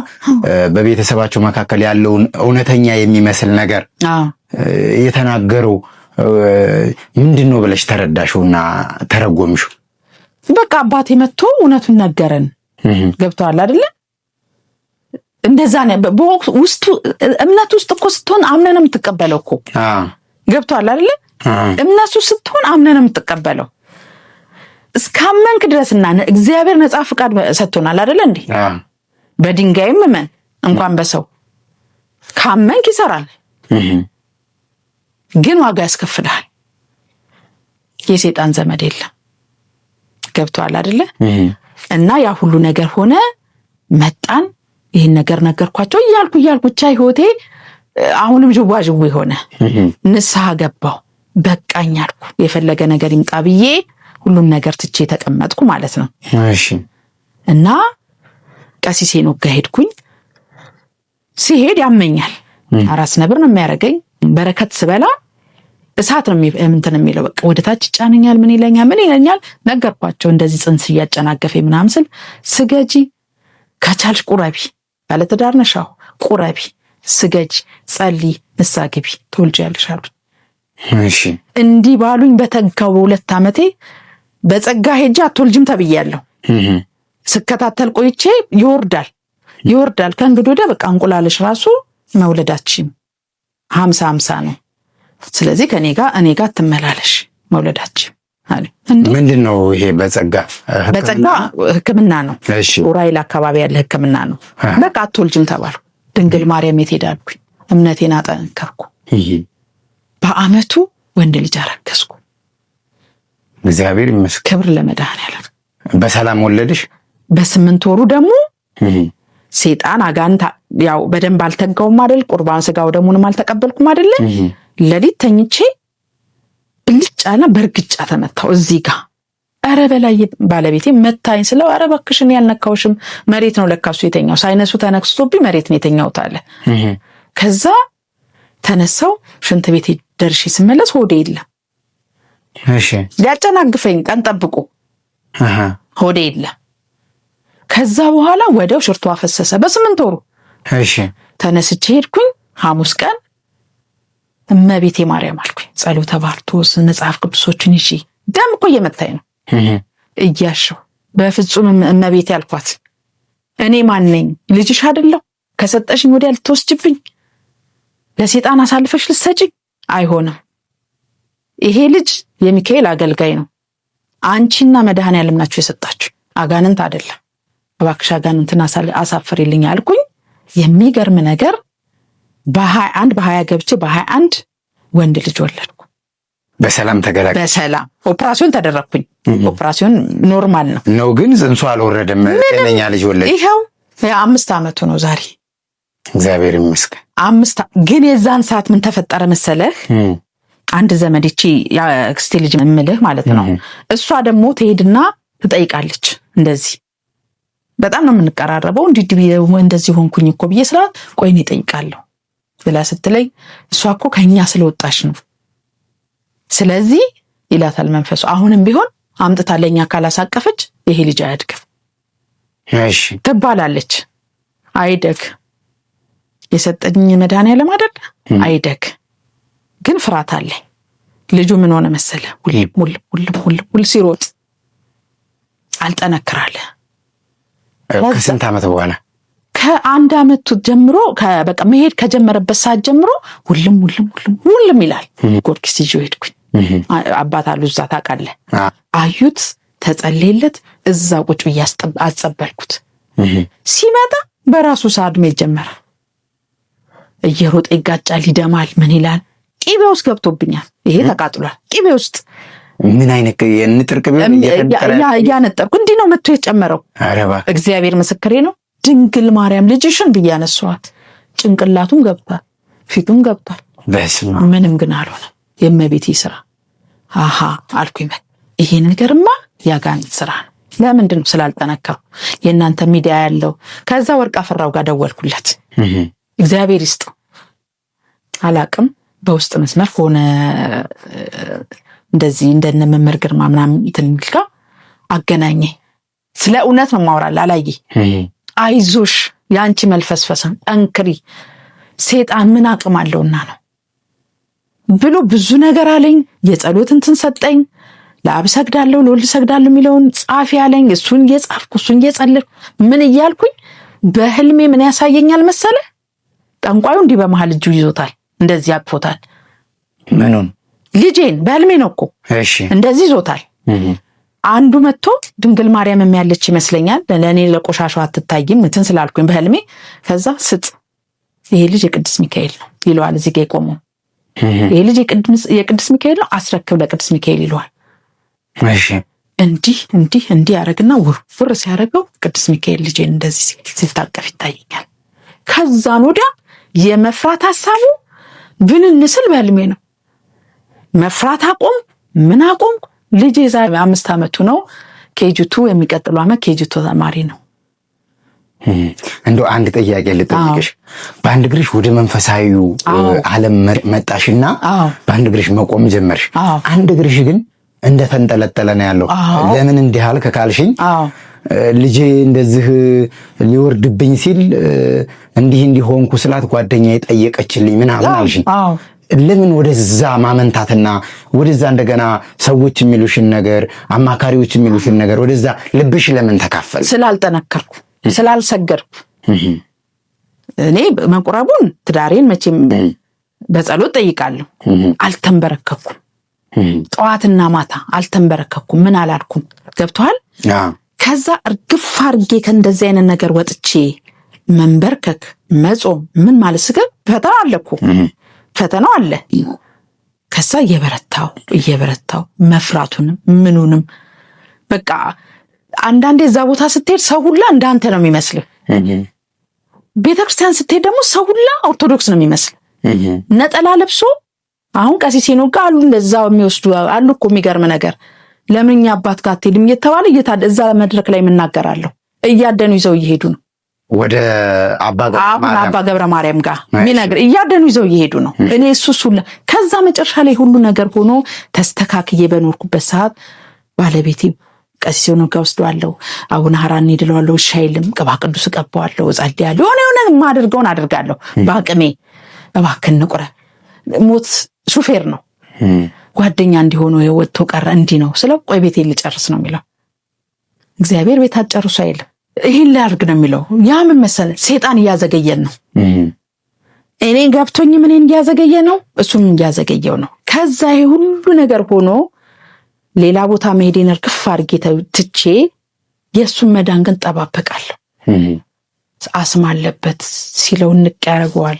በቤተሰባቸው መካከል ያለውን እውነተኛ የሚመስል ነገር የተናገረው ምንድነው ብለሽ ተረዳሽውና ተረጎምሽው? በቃ አባቴ መጥቶ እውነቱን ነገረን። ገብቷል አይደለ? እንደዛ ነው። በውስጡ እምነት ውስጥ እኮ ስትሆን አምነህ ነው የምትቀበለው እኮ። ገብቷል አይደለ? እምነቱ ስትሆን አምነህ ነው የምትቀበለው። እስካመንክ ድረስና እግዚአብሔር ነጻ ፍቃድ ሰጥቶናል አይደለ እንዴ? በድንጋይም እመን እንኳን በሰው ካመንክ ይሰራል። ግን ዋጋ ያስከፍላል። የሰይጣን ዘመድ የለም። ገብቷል አይደለ? እና ያ ሁሉ ነገር ሆነ መጣን። ይሄን ነገር ነገርኳቸው እያልኩ ብቻ ህይወቴ አሁንም ጅዋጅው ሆነ። ንስሐ ገባው። በቃኝ አልኩ። የፈለገ ነገር ይምጣ ብዬ ሁሉን ነገር ትቼ ተቀመጥኩ ማለት ነው። እሺ። እና ቀሲሴን ወጋ ሄድኩኝ። ሲሄድ ያመኛል። አራስ ነብር ነው የሚያረገኝ። በረከት ስበላ እሳት ነው እንትን የሚለው። በቃ ወደታች ጫነኛል። ምን ይለኛል ነገርኳቸው። እንደዚህ ጽንስ እያጨናገፈኝ ምናምን ስል ስገጂ ከቻልሽ ቁረቢ፣ ባለትዳር ነሽ ቁረቢ፣ ስገጂ፣ ጸልይ፣ ንስሐ ግቢ፣ ትወልጃለሽ አሉ። እሺ። እንዲህ ባሉኝ በተጋው በ2 ዓመቴ በጸጋ ሄጄ አትወልጅም ተብያለሁ። ስከታተል ቆይቼ ይወርዳል ከእንግዲህ ወዲያ በቃ እንቁላልሽ ራሱ መውለዳችን 50 ነው። ስለዚህ እኔ ጋር ትመላለሽ መውለዳችን አለ። ምንድነው ይሄ? በጸጋ ሕክምና ነው። ኡራኤል አካባቢ ያለ ሕክምና ነው። በቃ አትወልጅም ተባልኩ። ድንግል ማርያም የት ሄዳልኩኝ? እምነቴን አጠንከርኩ። በአመቱ ወንድ ልጅ አረገዝኩ። እግዚአብሔር ይመስገን። ክብር ለመድኃኔዓለም። በሰላም ወለድሽ? በ8 ወሩ ደግሞ ሰይጣን አጋንታ ያው በደንብ አልተጋውም አይደል? ቁርባን ስጋው ደሙንም አልተቀበልኩም አይደል? ለሊት ተኝቼ ብልጫና በርግጫ ተመታው እዚህ ጋር። አረ በላይ ባለቤቴ መታኝ ስለው አረ እባክሽን ያልነካውሽም መሬት ነው ለካሱ የተኛው፣ ሳይነሱ ተነክስቶብኝ መሬት ነው የተኛውት አለ። ከዛ ተነሳው ሽንት ቤት ደርሼ ስመለስ ሆዴ የለም። እሺ ሊያጨናግፈኝ ቀን ጠብቆ ሆዴ የለ። ከዛ በኋላ ወዲያው ሽርቷ ፈሰሰ በ8 ወሩ። እሺ ተነስቼ ሄድኩኝ። ሐሙስ ቀን እመቤቴ ማርያም አልኩኝ። ጸሎተ ባርቶስ መጽሐፍ ቅዱሶችን ይዤ ደም እኮ እየመታኝ ነው እያሸው። በፍጹም እመቤቴ አልኳት፣ እኔ ማን ነኝ? ልጅሽ አይደለሁ? ከሰጠሽኝ ወዲያ ልትወስጅብኝ፣ ለሴጣን አሳልፈሽ ልትሰጪኝ? አይሆንም። ይሄ ልጅ የሚካኤል አገልጋይ ነው። አንቺና መድኃኔዓለም ናችሁ የሰጣችሁ፣ አጋንንት አይደለም። እባክሽ አጋንንትን አሳፍሪልኝ አልኩኝ። የሚገርም ነገር በ20 ገብቼ በ21 ወንድ ልጅ ወለድኩ። በሰላም ተገላገለ። በሰላም ኦፕራሲዮን ተደረግኩኝ። ኦፕራሲዮን ኖርማል ነው ግን ጽንሱ አልወረደም። ጤነኛ ልጅ ወለድ። ይኸው 5 ዓመቱ ነው ዛሬ። እግዚአብሔር ይመስገን። 5 ግን የዛን ሰዓት ምን ተፈጠረ መሰለህ? አንድ ዘመድ እቺ ያክስቴ ልጅ እምልህ ማለት ነው። እሷ ደግሞ ትሄድና ትጠይቃለች። እንደዚህ በጣም ነው የምንቀራረበው። እንደዚህ ሆንኩኝ እኮ ብዬ ስላት ቆይ እኔ እጠይቃለሁ ብላ ስትለኝ እሷ እኮ ከኛ ስለወጣሽ ነው፣ ስለዚህ ይላታል መንፈሱ። አሁንም ቢሆን አምጥታ ለኛ ካላሳቀፈች ይሄ ልጅ አያድግም እሺ ትባላለች። አይደግ የሰጠኝ መድኃኔዓለም አይደል? አይደግ ግን ፍርሃት አለኝ። ልጁ ምን ሆነ መሰለ? ሁል ሲሮጥ አልጠነክራለ። ከስንት ዓመት በኋላ? ከ1 ዓመቱ ጀምሮ በቃ መሄድ ከጀመረበት ሰዓት ጀምሮ ሁሉም ይላል። ጎርጊስ ይዤው ሄድኩኝ። አባት አሉ እዛ ታውቃለህ። አዩት፣ ተጸለየለት። እዛ ቁጭ ብዬ አጸበልኩት። ሲመጣ በራሱ ሰዓት መሄድ ጀመረ። እየሮጠ ይጋጫል፣ ይደማል፣ ምን ይላል። ቅቤ ውስጥ ገብቶብኛል። ይሄ ተቃጥሏል። ቅቤ ውስጥ ምን አይነት የንጥር ቅቤ ያነጠርኩ እንዲህ ነው መጥቶ የጨመረው። እግዚአብሔር ምስክሬ ነው። ድንግል ማርያም ልጅሽን ብዬ አነሳኋት። ጭንቅላቱም ገብቷል፣ ፊቱም ገብቷል። ምንም ግን አልሆነ። የእመቤቴ ስራ አሃ አልኩኝ። ይሄ ነገርማ ያጋንንት ስራ ነው። ለምንድን ነው? ስላልጠነከሩ። የእናንተ ሚዲያ ያለው። ከዛ ወርቅ አፈራው ጋር ደወልኩለት። እግዚአብሔር ይስጥ አላቅም። በውስጥ መስመር ሆነ እንደዚህ እንደነ መምህር ግርማ ምናምን ትልልካ አገናኘ። ስለ እውነት ነው ማወራል። አላየ አይዞሽ ያንቺ መልፈስፈሰን ጠንክሪ፣ ሴጣን ምን አቅም አለውና ነው ብሎ ብዙ ነገር አለኝ። የጸሎት እንትን ሰጠኝ። ለአብ ሰግዳለሁ ለወልድ ሰግዳለሁ የሚለውን ጻፊ አለኝ። እሱን እየጻፍኩ እሱን እየጸለይኩ ምን እያልኩኝ በህልሜ ምን ያሳየኛል መሰለ? ጠንቋዩ እንዲህ በመሃል እጁ ይዞታል፣ እንደዚህ አቅፎታል። ምኑን? ልጄን በህልሜ ነው እኮ እንደዚህ ይዞታል። አንዱ መጥቶ ድንግል ማርያም የሚያለች ይመስለኛል። ለእኔ ለቆሻሻው አትታይም እንትን ስላልኩኝ በህልሜ። ከዛ ስጥ ይሄ ልጅ የቅዱስ ሚካኤል ነው ይለዋል። እዚህ ጋር ቆሞ ይሄ ልጅ የቅዱስ ሚካኤል ነው አስረክብ ለቅዱስ ሚካኤል ይለዋል። እንዲህ ያደረግና ውር ሲያደርገው ቅዱስ ሚካኤል ልጄን እንደዚህ ሲታቀፍ ይታየኛል። ከዛን ወዲያ የመፍራት ሐሳቡ ብንንስል በህልሜ ነው። መፍራት አቆም ምን አቆም። ልጄ ዛሬ 5 ዓመቱ ነው። ኬጂ2 የሚቀጥለው ዓመት ኬጂ2 ተማሪ ነው። እንደው አንድ ጥያቄ ልጠይቅሽ። በአንድ እግርሽ ወደ መንፈሳዊው ዓለም መጣሽና በአንድ እግርሽ መቆም ጀመርሽ። አንድ እግርሽ ግን እንደተንጠለጠለ ነው ያለው። ለምን እንዲህ አልክ ካልሽኝ ልጄ እንደዚህ ሊወርድብኝ ሲል እንዲህ ሆንኩ ስላት ጓደኛዬ ጠየቀችልኝ ምናምን አልሽኝ። ለምን ወደዛ ማመንታትና ወደዛ እንደገና ሰዎች የሚሉሽን ነገር አማካሪዎች የሚሉሽን ነገር ወደዛ ልብሽ ለምን ተካፈል? ስላልጠነከርኩ ስላልሰገድኩ። እኔ መቁረቡን ትዳሬን መቼም በጸሎት ጠይቃለሁ። አልተንበረከኩም። ጠዋትና ማታ አልተንበረከኩም። ምን አላልኩም። ገብቷል? ከዛ እርግፍ አድርጌ ከእንደዚህ አይነት ነገር ወጥቼ መንበርከክ መጾም ምን ማለት ስገብ ፈተና አለኩ። ፈተናው አለ። ከዛ እየበረታው መፍራቱንም ምኑንም በቃ አንዳንዴ እዛ ቦታ ስትሄድ ሰው ሁላ እንዳንተ ነው የሚመስል። ቤተክርስቲያን ስትሄድ ደግሞ ሰው ሁላ ኦርቶዶክስ ነው የሚመስል። ነጠላ ለብሶ አሁን ቀሲስ ሄኖክ ጋር አሉ እንደዛው የሚወስዱ አሉ እኮ። የሚገርም ነገር ለምንኛ አባት ጋር አትሄድም እየተባለ እዛ መድረክ ላይ የምናገራለሁ። እያደኑ ይዘው እየሄዱ ነው። ወደ አባ ገብረ ማርያም ጋር ሚነግር እያደኑ ይዘው እየሄዱ ነው። እኔ እሱ ከዛ መጨረሻ ላይ ሁሉ ነገር ሆኖ ተስተካክዬ በኖርኩበት ሰዓት ባለቤቴ ቀሲስ ሆኖ ወስደዋለሁ፣ አቡነ ሐራን ይድለዋለሁ፣ ሻይልም ቅባ ቅዱስ ቀባዋለሁ፣ ጸልያለሁ፣ የሆነ ማድርገውን አድርጋለሁ በአቅሜ። እባክህ ንቁረ ሞት ሹፌር ነው ጓደኛ እንዲሆኑ የወጥቶ ቀረ እንዲህ ነው ስለው ቆይ ቤቴ ልጨርስ ነው የሚለው። እግዚአብሔር ቤት አጨርሱ አይልም፣ ይሄን ላድርግ ነው የሚለው። ያ ምን መሰለህ ሰይጣን እያዘገየን ነው። እኔ ገብቶኝ ምን እንዲያዘገየ ነው እሱም እያዘገየው ነው። ከዛ ይሄ ሁሉ ነገር ሆኖ ሌላ ቦታ መሄዴን እርግፍ አድርጌ ትቼ የእሱን መዳን ግን ጠባበቃለሁ። አስም አለበት ሲለው ንቅ ያደርገዋል።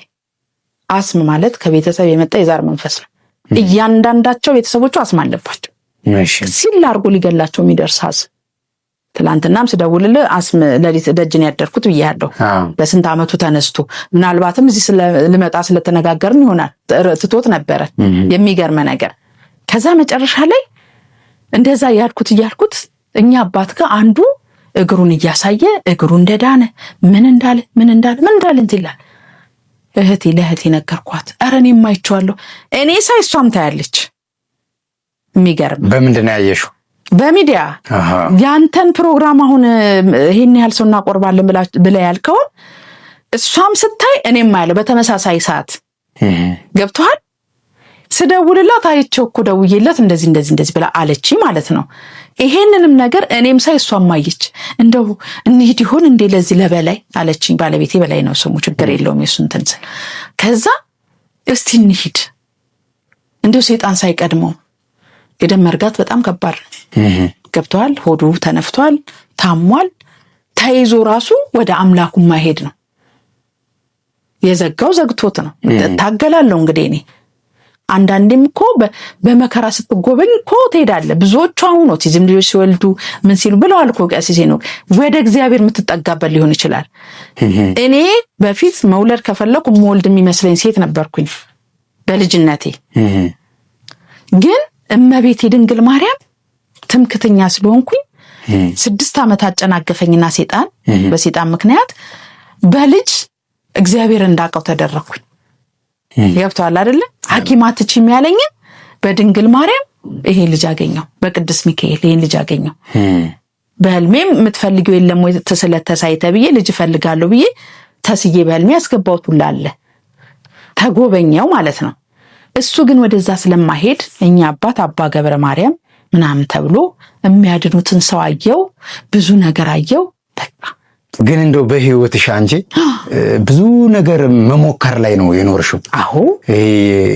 አስም ማለት ከቤተሰብ የመጣ የዛር መንፈስ ነው። እያንዳንዳቸው ቤተሰቦቹ አስም አለባቸው። ሲል አድርጎ ሊገላቸው የሚደርስ አስም። ትላንትናም ስደውልልህ አስም ለሊት ደጅን ያደርኩት ብያለሁ። በስንት አመቱ ተነስቶ ምናልባትም እዚህ ልመጣ ስለተነጋገርን ይሆናል ትቶት ነበረ። የሚገርም ነገር ከዛ መጨረሻ ላይ እንደዛ ያልኩት እኛ አባት ጋር አንዱ እግሩን እያሳየ እግሩ እንደዳነ ምን እንዳለ እንትላል። ለእህቴ ነገርኳት። ኧረ እኔም አይቼዋለሁ። እኔ ሳይ እሷም ታያለች። የሚገርም በምንድን ነው ያየሽው? በሚዲያ ያንተን ፕሮግራም አሁን ይሄን ያህል ሰው እናቆርባለን ብለህ ያልከውን እሷም ስታይ እኔም አያለሁ በተመሳሳይ ሰዓት ገብቷል። ስደውልላት አይቼው እኮ ደውዬላት እንደዚህ ብላ አለች ማለት ነው። ይሄንንም ነገር እኔም ሳይ እሷም አየች። እንደው እንሂድ ይሆን እንዴ ለዚህ ለበላይ አለችኝ። ባለቤቴ በላይ ነው ስሙ፣ ችግር የለውም የሱን ትንስል። ከዛ እስቲ እንሂድ እንደው ሰይጣን ሳይቀድመው የደም መርጋት በጣም ከባድ ገብቷል። ሆዱ ተነፍቷል፣ ታሟል። ተይዞ ራሱ ወደ አምላኩ ማይሄድ ነው። የዘጋው ዘግቶት ነው። ታገላለሁ እንግዲህ እኔ አንዳንዴም እኮ በመከራ ስትጎበኝ እኮ ትሄዳለህ። ብዙዎቹ አሁን ኦቲዝም ልጆች ሲወልዱ ምን ሲሉ ብለዋል እኮ ቀሲስ ነው ወደ እግዚአብሔር የምትጠጋበት ሊሆን ይችላል። እኔ በፊት መውለድ ከፈለኩ መወልድ የሚመስለኝ ሴት ነበርኩኝ በልጅነቴ። ግን እመቤቴ ድንግል ማርያም ትምክተኛ ስለሆንኩኝ 6 ዓመት አጨናገፈኝና ሰይጣን በሰይጣን ምክንያት በልጅ እግዚአብሔር እንዳቀው ተደረኩኝ። ያብቷል አይደለ? ሐኪማትችም ያለኝ በድንግል ማርያም ይሄ ልጅ አገኘው፣ በቅዱስ ሚካኤል ይሄን ልጅ አገኘው። በህልሜም የምትፈልጊው የለም ወይ ስለተሳይተ ብዬ ልጅ ፈልጋለሁ ብዬ ተስዬ በህልሜ ያስገባሁት ሁሉ አለ ተጎበኘው ማለት ነው። እሱ ግን ወደዛ ስለማይሄድ እኛ አባት አባ ገብረ ማርያም ምናምን ተብሎ የሚያድኑትን ሰው አየው፣ ብዙ ነገር አየው። በቃ ግን እንደው በህይወትሽ አንቺ ብዙ ነገር መሞከር ላይ ነው የኖርሽው። አዎ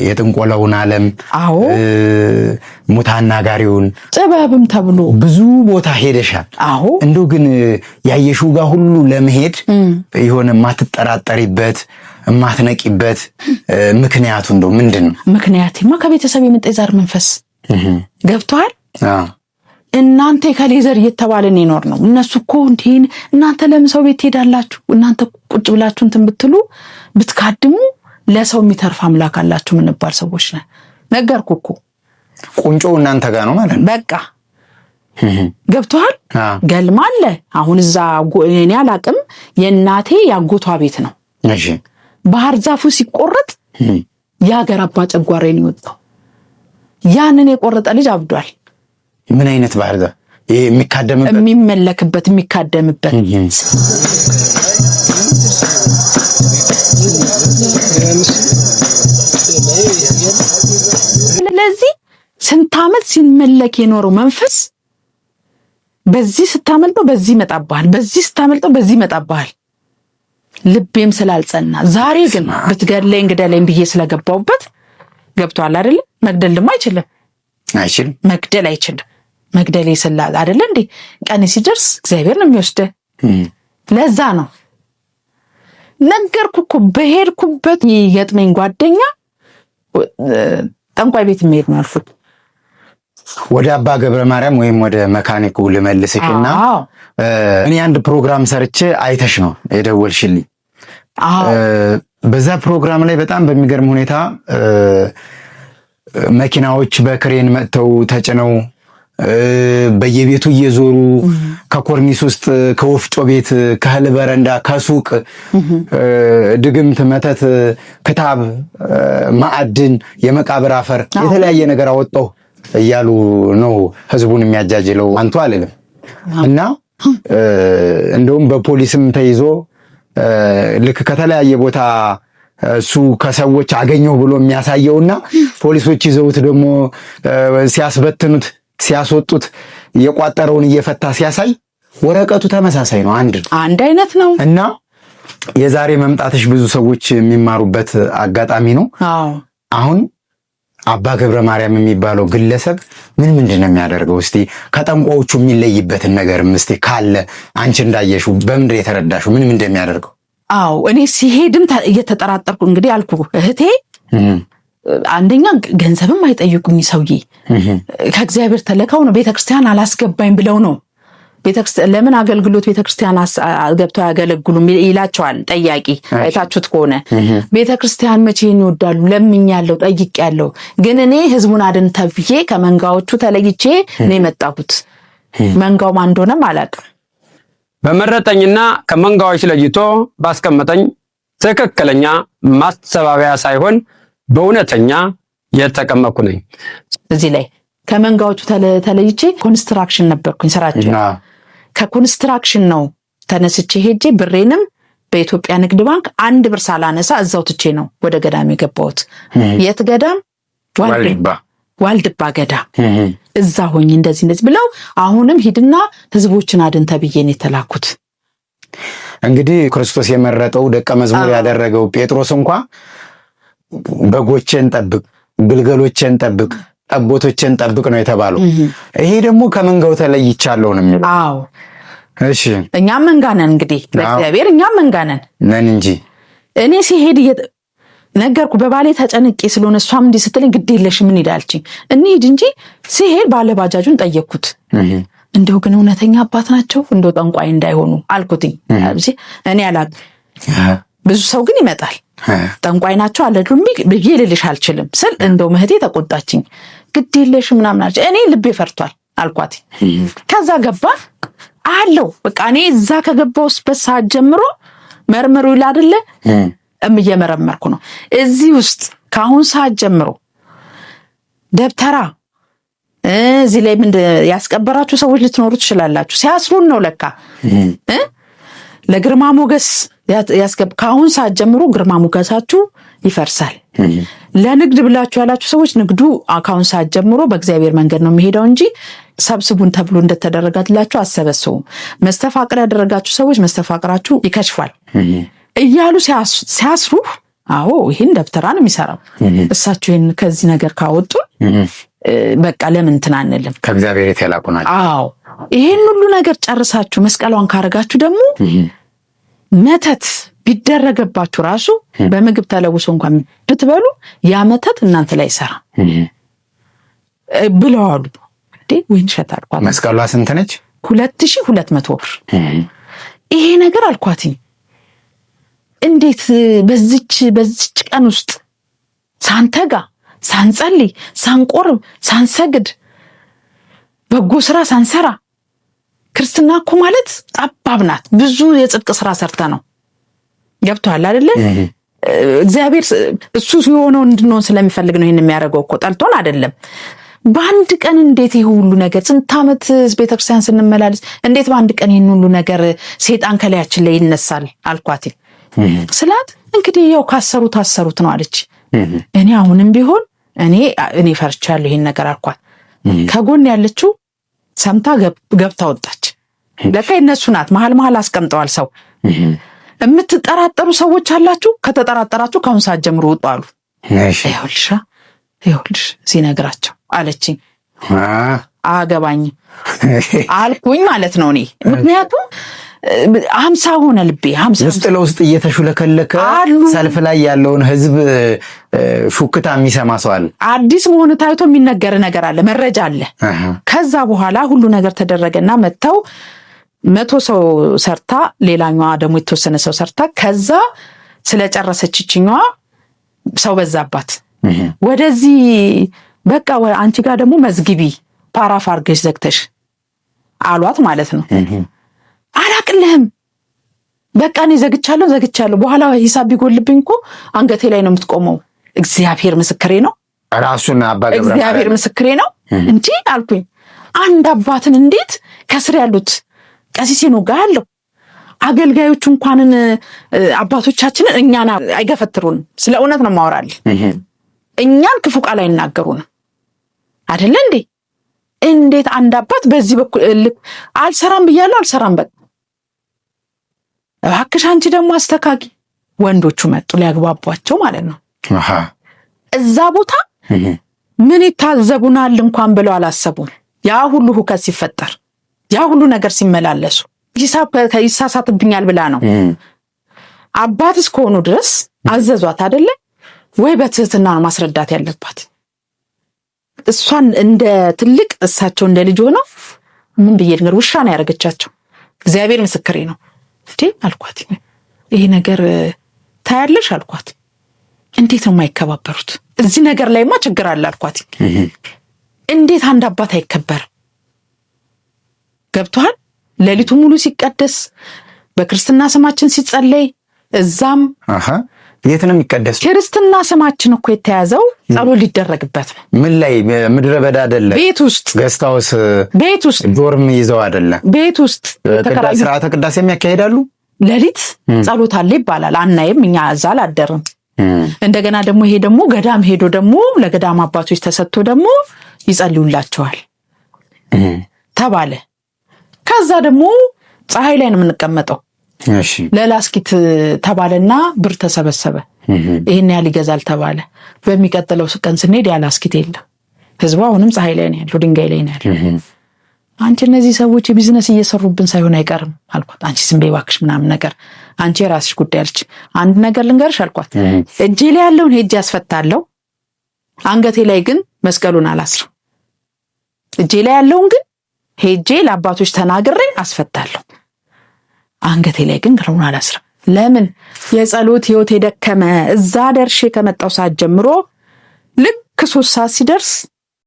የጥንቆላውን ዓለም ሙታና ጋሪውን ጥበብም ተብሎ ብዙ ቦታ ሄደሻል። አዎ እንደው ግን ያየሽው ጋር ሁሉ ለመሄድ የሆነ ማትጠራጠሪበት ማትነቂበት ምክንያቱ እንደው ምንድነው? ምክንያቱማ ከቤተሰብ የመጣ የዛር መንፈስ ገብቷል። እናንተ ከሌዘር እየተባለን ይኖር ነው። እነሱ እኮ እንዴን እናንተ ለምን ሰው ቤት ሄዳላችሁ? እናንተ ቁጭ ብላችሁ እንትን ብትሉ ብትካድሙ ለሰው የሚተርፍ አምላክ አላችሁ ምን ባል ሰዎች ነን። ነገርኩ እኮ ቁንጮው እናንተ ጋር ነው ማለት ነው። በቃ ገብቷል። ገልማ አለ አሁን እዛ እኔ አላቅም። የእናቴ ያጎቷ ቤት ነው። እሺ ባህር ዛፉ ሲቆረጥ ያገር አባ ጨጓራዬን ይወጣው ያንን የቆረጠ ልጅ አብዷል። ምን አይነት ባህር ዛፍ? ይሄ የሚካደምበት የሚመለክበት የሚካደምበት። ስለዚህ ስንት ዓመት ሲመለክ የኖረው መንፈስ በዚህ ስታመልጠው በዚህ መጣባል፣ በዚህ ስታመልጠው በዚህ መጣባል። ልቤም ስላልጸና ዛሬ ግን ብትገድለኝ ግደለኝ ብዬ ስለገባውበት ገብቷል አይደል? መግደል ደግሞ አይችልም። መግደል አይችልም። መግደል ይስላል አይደል እንዴ? ቀን ሲደርስ እግዚአብሔር ነው የሚወስደው። ለዛ ነው ነገርኩ እኮ በሄድኩበት የገጥመኝ ጓደኛ ጠንቋይ ቤት መሄድ ነው ያልኩት። ወደ አባ ገብረ ማርያም ወይም ወደ መካኒኩ ልመልስሽና እኔ አንድ ፕሮግራም ሰርቼ አይተሽ ነው የደወልሽልኝ። በዛ ፕሮግራም ላይ በጣም በሚገርም ሁኔታ መኪናዎች በክሬን መጥተው ተጭነው በየቤቱ እየዞሩ ከኮርኒስ ውስጥ ከወፍጮ ቤት ከእህል በረንዳ ከሱቅ ድግምት፣ መተት፣ ክታብ፣ ማዕድን፣ የመቃብር አፈር የተለያየ ነገር አወጣው እያሉ ነው ህዝቡን የሚያጃጅለው። አንቱ አልልም እና እንደውም በፖሊስም ተይዞ ልክ ከተለያየ ቦታ እሱ ከሰዎች አገኘው ብሎ የሚያሳየውና ፖሊሶች ይዘውት ደግሞ ሲያስበትኑት ሲያስወጡት የቋጠረውን እየፈታ ሲያሳይ ወረቀቱ ተመሳሳይ ነው፣ አንድ አይነት ነው። እና የዛሬ መምጣትሽ ብዙ ሰዎች የሚማሩበት አጋጣሚ ነው። አሁን አባ ገብረ ማርያም የሚባለው ግለሰብ ምንድን ነው የሚያደርገው? እስቲ ከጠንቋዎቹ የሚለይበትን ነገርም እስቲ ካለ አንቺ እንዳየሽው በምንድን የተረዳሽው ምን እንደሚያደርገው? አዎ እኔ ሲሄድም እየተጠራጠርኩ እንግዲህ አልኩ እህቴ አንደኛ ገንዘብም አይጠይቁኝ ሰውዬ ከእግዚአብሔር ተለካው ነው ቤተክርስቲያን አላስገባኝ ብለው ነው ቤተክርስቲያን ለምን አገልግሎት ቤተክርስቲያን ገብተው ያገለግሉም ይላቸዋል ጠያቂ አይታችሁት ከሆነ ቤተክርስቲያን መቼን ይወዳሉ ለምኛለሁ ጠይቄያለሁ ግን እኔ ህዝቡን አድን ተብዬ ከመንጋዎቹ ተለይቼ ነው የመጣሁት መንጋው ማን እንደሆነም አላውቅም በመረጠኝና ከመንጋዎች ለይቶ ባስቀመጠኝ ትክክለኛ ማስተባበያ ሳይሆን በእውነተኛ የተቀመጥኩ ነኝ። እዚህ ላይ ከመንጋዎቹ ተለይቼ ኮንስትራክሽን ነበርኩኝ ስራቸው ከኮንስትራክሽን ነው ተነስቼ ሄጄ ብሬንም በኢትዮጵያ ንግድ ባንክ 1 ብር ሳላነሳ እዛው ትቼ ነው ወደ ገዳም የገባሁት። የት ገዳም? ዋልድባ ገዳም። እዛ ሆኜ እንደዚህ ብለው አሁንም ሂድና ህዝቦችን አድን ተብዬ ነው የተላኩት። እንግዲህ ክርስቶስ የመረጠው ደቀ መዝሙር ያደረገው ጴጥሮስ እንኳን በጎችን ጠብቅ፣ ግልገሎችን ጠብቅ፣ ጠቦቶችን ጠብቅ ነው የተባለው። ይሄ ደግሞ ከመንጋው ተለይቻለሁ ነው የሚለው። አዎ እሺ፣ እኛም መንጋ ነን እንግዲህ በእግዚአብሔር እኛም መንጋ ነን እንጂ እኔ ሲሄድ ነገርኩ በባሌ ተጨንቄ ስለሆነ እሷም እንዲህ ስትለኝ ግድ የለሽ ምን ይላልችኝ እንሂድ እንጂ ሲሄድ ባለ ባጃጁን ጠየቅኩት። እንደው ግን እውነተኛ አባት ናቸው እንደው ጠንቋይ እንዳይሆኑ አልኩትኝ። እኔ አላውቅም ብዙ ሰው ግን ይመጣል ጠንቋይ ናቸው አለዱም ብዬ ልልሽ አልችልም ስል እንደው ምህቴ ተቆጣችኝ። ግድ የለሽ ምናምን አለች። እኔ ልቤ ፈርቷል አልኳት። ከዛ ገባ አለው በቃ እኔ እዛ ከገባሁበት ሰዓት ጀምሮ መርምሩ ይል አይደለ እየመረመርኩ ነው። እዚህ ውስጥ ከአሁን ሰዓት ጀምሮ ደብተራ እዚህ ላይ ምን ያስቀበራችሁ ሰዎች ልትኖሩ ትችላላችሁ። ሲያስሩን ነው ለካ ለግርማ ሞገስ ከአሁን ሰዓት ጀምሮ ግርማ ሞገሳችሁ ይፈርሳል። ለንግድ ብላችሁ ያላችሁ ሰዎች ንግዱ ከአሁን ሰዓት ጀምሮ በእግዚአብሔር መንገድ ነው የሚሄደው እንጂ ሰብስቡን ተብሎ እንደተደረጋላችሁ አሰበሰቡም። መስተፋቅር ያደረጋችሁ ሰዎች መስተፋቅራችሁ ይከሽፋል እያሉ ሲያስሩ አዎ ይሄን ደብተራ ነው የሚሰራው። እሳቸው ይሄን ከዚህ ነገር ካወጡ በቃ ለምን ትናንልም ከእግዚአብሔር የተላኩ ናቸው። አዎ ይሄን ሁሉ ነገር ጨርሳችሁ መስቀሏን ካረጋችሁ ደግሞ መተት ቢደረገባችሁ ራሱ በምግብ ተለውሶ እንኳን ብትበሉ ያ መተት እናንተ ላይ ይሰራ ብለዋሉ። ወይን ሸታርኳት መስቀሏ ስንት ነች? 2200 ብር። ይሄ ነገር አልኳትኝ እንዴት በዚች ቀን ውስጥ ሳንተጋ ሳንጸልይ ሳንቆርብ ሳንሰግድ በጎ ስራ ሳንሰራ ክርስትና እኮ ማለት ጠባብ ናት። ብዙ የጽድቅ ስራ ሰርተ ነው ገብቷል አይደለ? እግዚአብሔር እሱ የሆነው እንድንሆን ስለሚፈልግ ነው ይሄን የሚያደርገው እኮ ጠልቶን አይደለም። በአንድ ቀን እንዴት ይሄ ሁሉ ነገር ስንት ዓመት ቤተክርስቲያን ስንመላለስ እንዴት በአንድ ቀን ይሄን ሁሉ ነገር ሰይጣን ከላያችን ላይ ይነሳል አልኳት። ስላት እንግዲህ ያው ታሰሩት ነው አለች። እኔ አሁንም ቢሆን እኔ ፈርቻለሁ ይሄን ነገር አልኳት። ከጎን ያለችው ሰምታ ገብታ ወጣች። ለካ የነሱ ናት። መሀል አስቀምጠዋል። ሰው የምትጠራጠሩ ሰዎች አላችሁ፣ ከተጠራጠራችሁ ከአሁን ሰዓት ጀምሮ ውጡ አሉ። ይኸውልሽ ሲነግራቸው አለችኝ። አገባኝም አልኩኝ ማለት ነው እኔ ምክንያቱም 50 ሆነ ልቤ 50 ውስጥ ለውስጥ እየተሹለከለከ ሰልፍ ላይ ያለውን ህዝብ ሹክታ የሚሰማ ሰው አለ። አዲስ መሆኑ ታይቶ የሚነገር ነገር አለ፣ መረጃ አለ። ከዛ በኋላ ሁሉ ነገር ተደረገና መተው 100 ሰው ሰርታ ሌላኛዋ ደግሞ የተወሰነ ሰው ሰርታ ከዛ ስለጨረሰችችኛዋ ሰው በዛባት። ወደዚህ በቃ አንቺ ጋር ደግሞ መዝግቢ ፓራፍ አድርገሽ ዘግተሽ አሏት ማለት ነው። አላቅልህም በቃ እኔ ዘግቻለሁ በኋላ ሂሳብ ቢጎልብኝ እኮ አንገቴ ላይ ነው የምትቆመው። እግዚአብሔር ምስክሬ ነው ራሱን አባ ገብረ እግዚአብሔር ምስክሬ ነው እንጂ አልኩኝ። አንድ አባትን እንዴት ከስር ያሉት ቀሲሴ ነው ጋር ያለው አገልጋዮቹ እንኳንን አባቶቻችንን እኛና አይገፈትሩን። ስለ እውነት ነው ማወራል። እኛን ክፉ ቃል አይናገሩን አይደለ እንዴ? እንዴት አንድ አባት በዚህ በኩል አልሰራም ብያለሁ አልሰራም በቃ እባክሽ አንቺ ደግሞ አስተካኪ። ወንዶቹ መጡ ሊያግባቧቸው ማለት ነው። እዛ ቦታ ምን ይታዘቡናል እንኳን ብለው አላሰቡም። ያ ሁሉ ሁከት ሲፈጠር ያ ሁሉ ነገር ሲመላለሱ ይሳሳትብኛል ብላ ነው። አባት እስከሆኑ ድረስ አዘዟት አይደለ ወይ? በትህትና ማስረዳት ያለባት እሷን እንደ ትልቅ እሳቸው እንደ ልጅ ሆነው ምን ብዬ ነገር ውሻ ነው ያደረገቻቸው። እግዚአብሔር ምስክሬ ነው። እንዴ አልኳት ይሄ ነገር ታያለሽ አልኳት። እንዴት ነው የማይከባበሩት? እዚህ ነገር ላይማ ችግር አለ አልኳት። እንዴት አንድ አባት አይከበርም? ገብቷል? ሌሊቱ ሙሉ ሲቀደስ በክርስትና ስማችን ሲጸለይ እዛም የት ነው የሚቀደስ? ክርስትና ስማችን እኮ የተያዘው ጸሎት ሊደረግበት ነው። ምን ላይ? ምድረ በዳ አይደለ? ቤት ውስጥ ገስታውስ ቤት ውስጥ ዶርም ይዘው አይደለ? ቤት ውስጥ ስርዓተ ቅዳሴ የሚያካሂዳሉ። ሌሊት ጸሎት አለ ይባላል። አናይም እኛ እዛ አላደርም። እንደገና ደግሞ ይሄ ደግሞ ገዳም ሄዶ ደግሞ ለገዳም አባቶች ተሰጥቶ ደግሞ ይጸልዩላቸዋል ተባለ። ከዛ ደግሞ ፀሐይ ላይ ነው የምንቀመጠው። እሺ ለላስኪት ተባለና ብር ተሰበሰበ። ይሄን ያህል ይገዛል ተባለ። በሚቀጥለው ቀን ስንሄድ ያላስኪት የለም። ህዝቡ አሁንም ፀሐይ ላይ ነው ያለው፣ ድንጋይ ላይ ነው ያለው። አንቺ እነዚህ ሰዎች ቢዝነስ እየሰሩብን ሳይሆን አይቀርም አልኳት። አንቺ ዝም በይ እባክሽ ምናምን ነገር አንቺ የራስሽ ጉዳይ አለች። አንድ ነገር ልንገርሽ አልኳት። እጄ ላይ ያለውን ሄጄ አስፈታለሁ፣ አንገቴ ላይ ግን መስቀሉን አላስርም። እጄ ላይ ያለውን ግን ሄጄ ለአባቶች ተናግሬ አስፈታለሁ፣ አንገቴ ላይ ግን ግረውን አላስርም። ለምን? የጸሎት ህይወት የደከመ እዛ ደርሼ ከመጣው ሰዓት ጀምሮ ልክ 3 ሰዓት ሲደርስ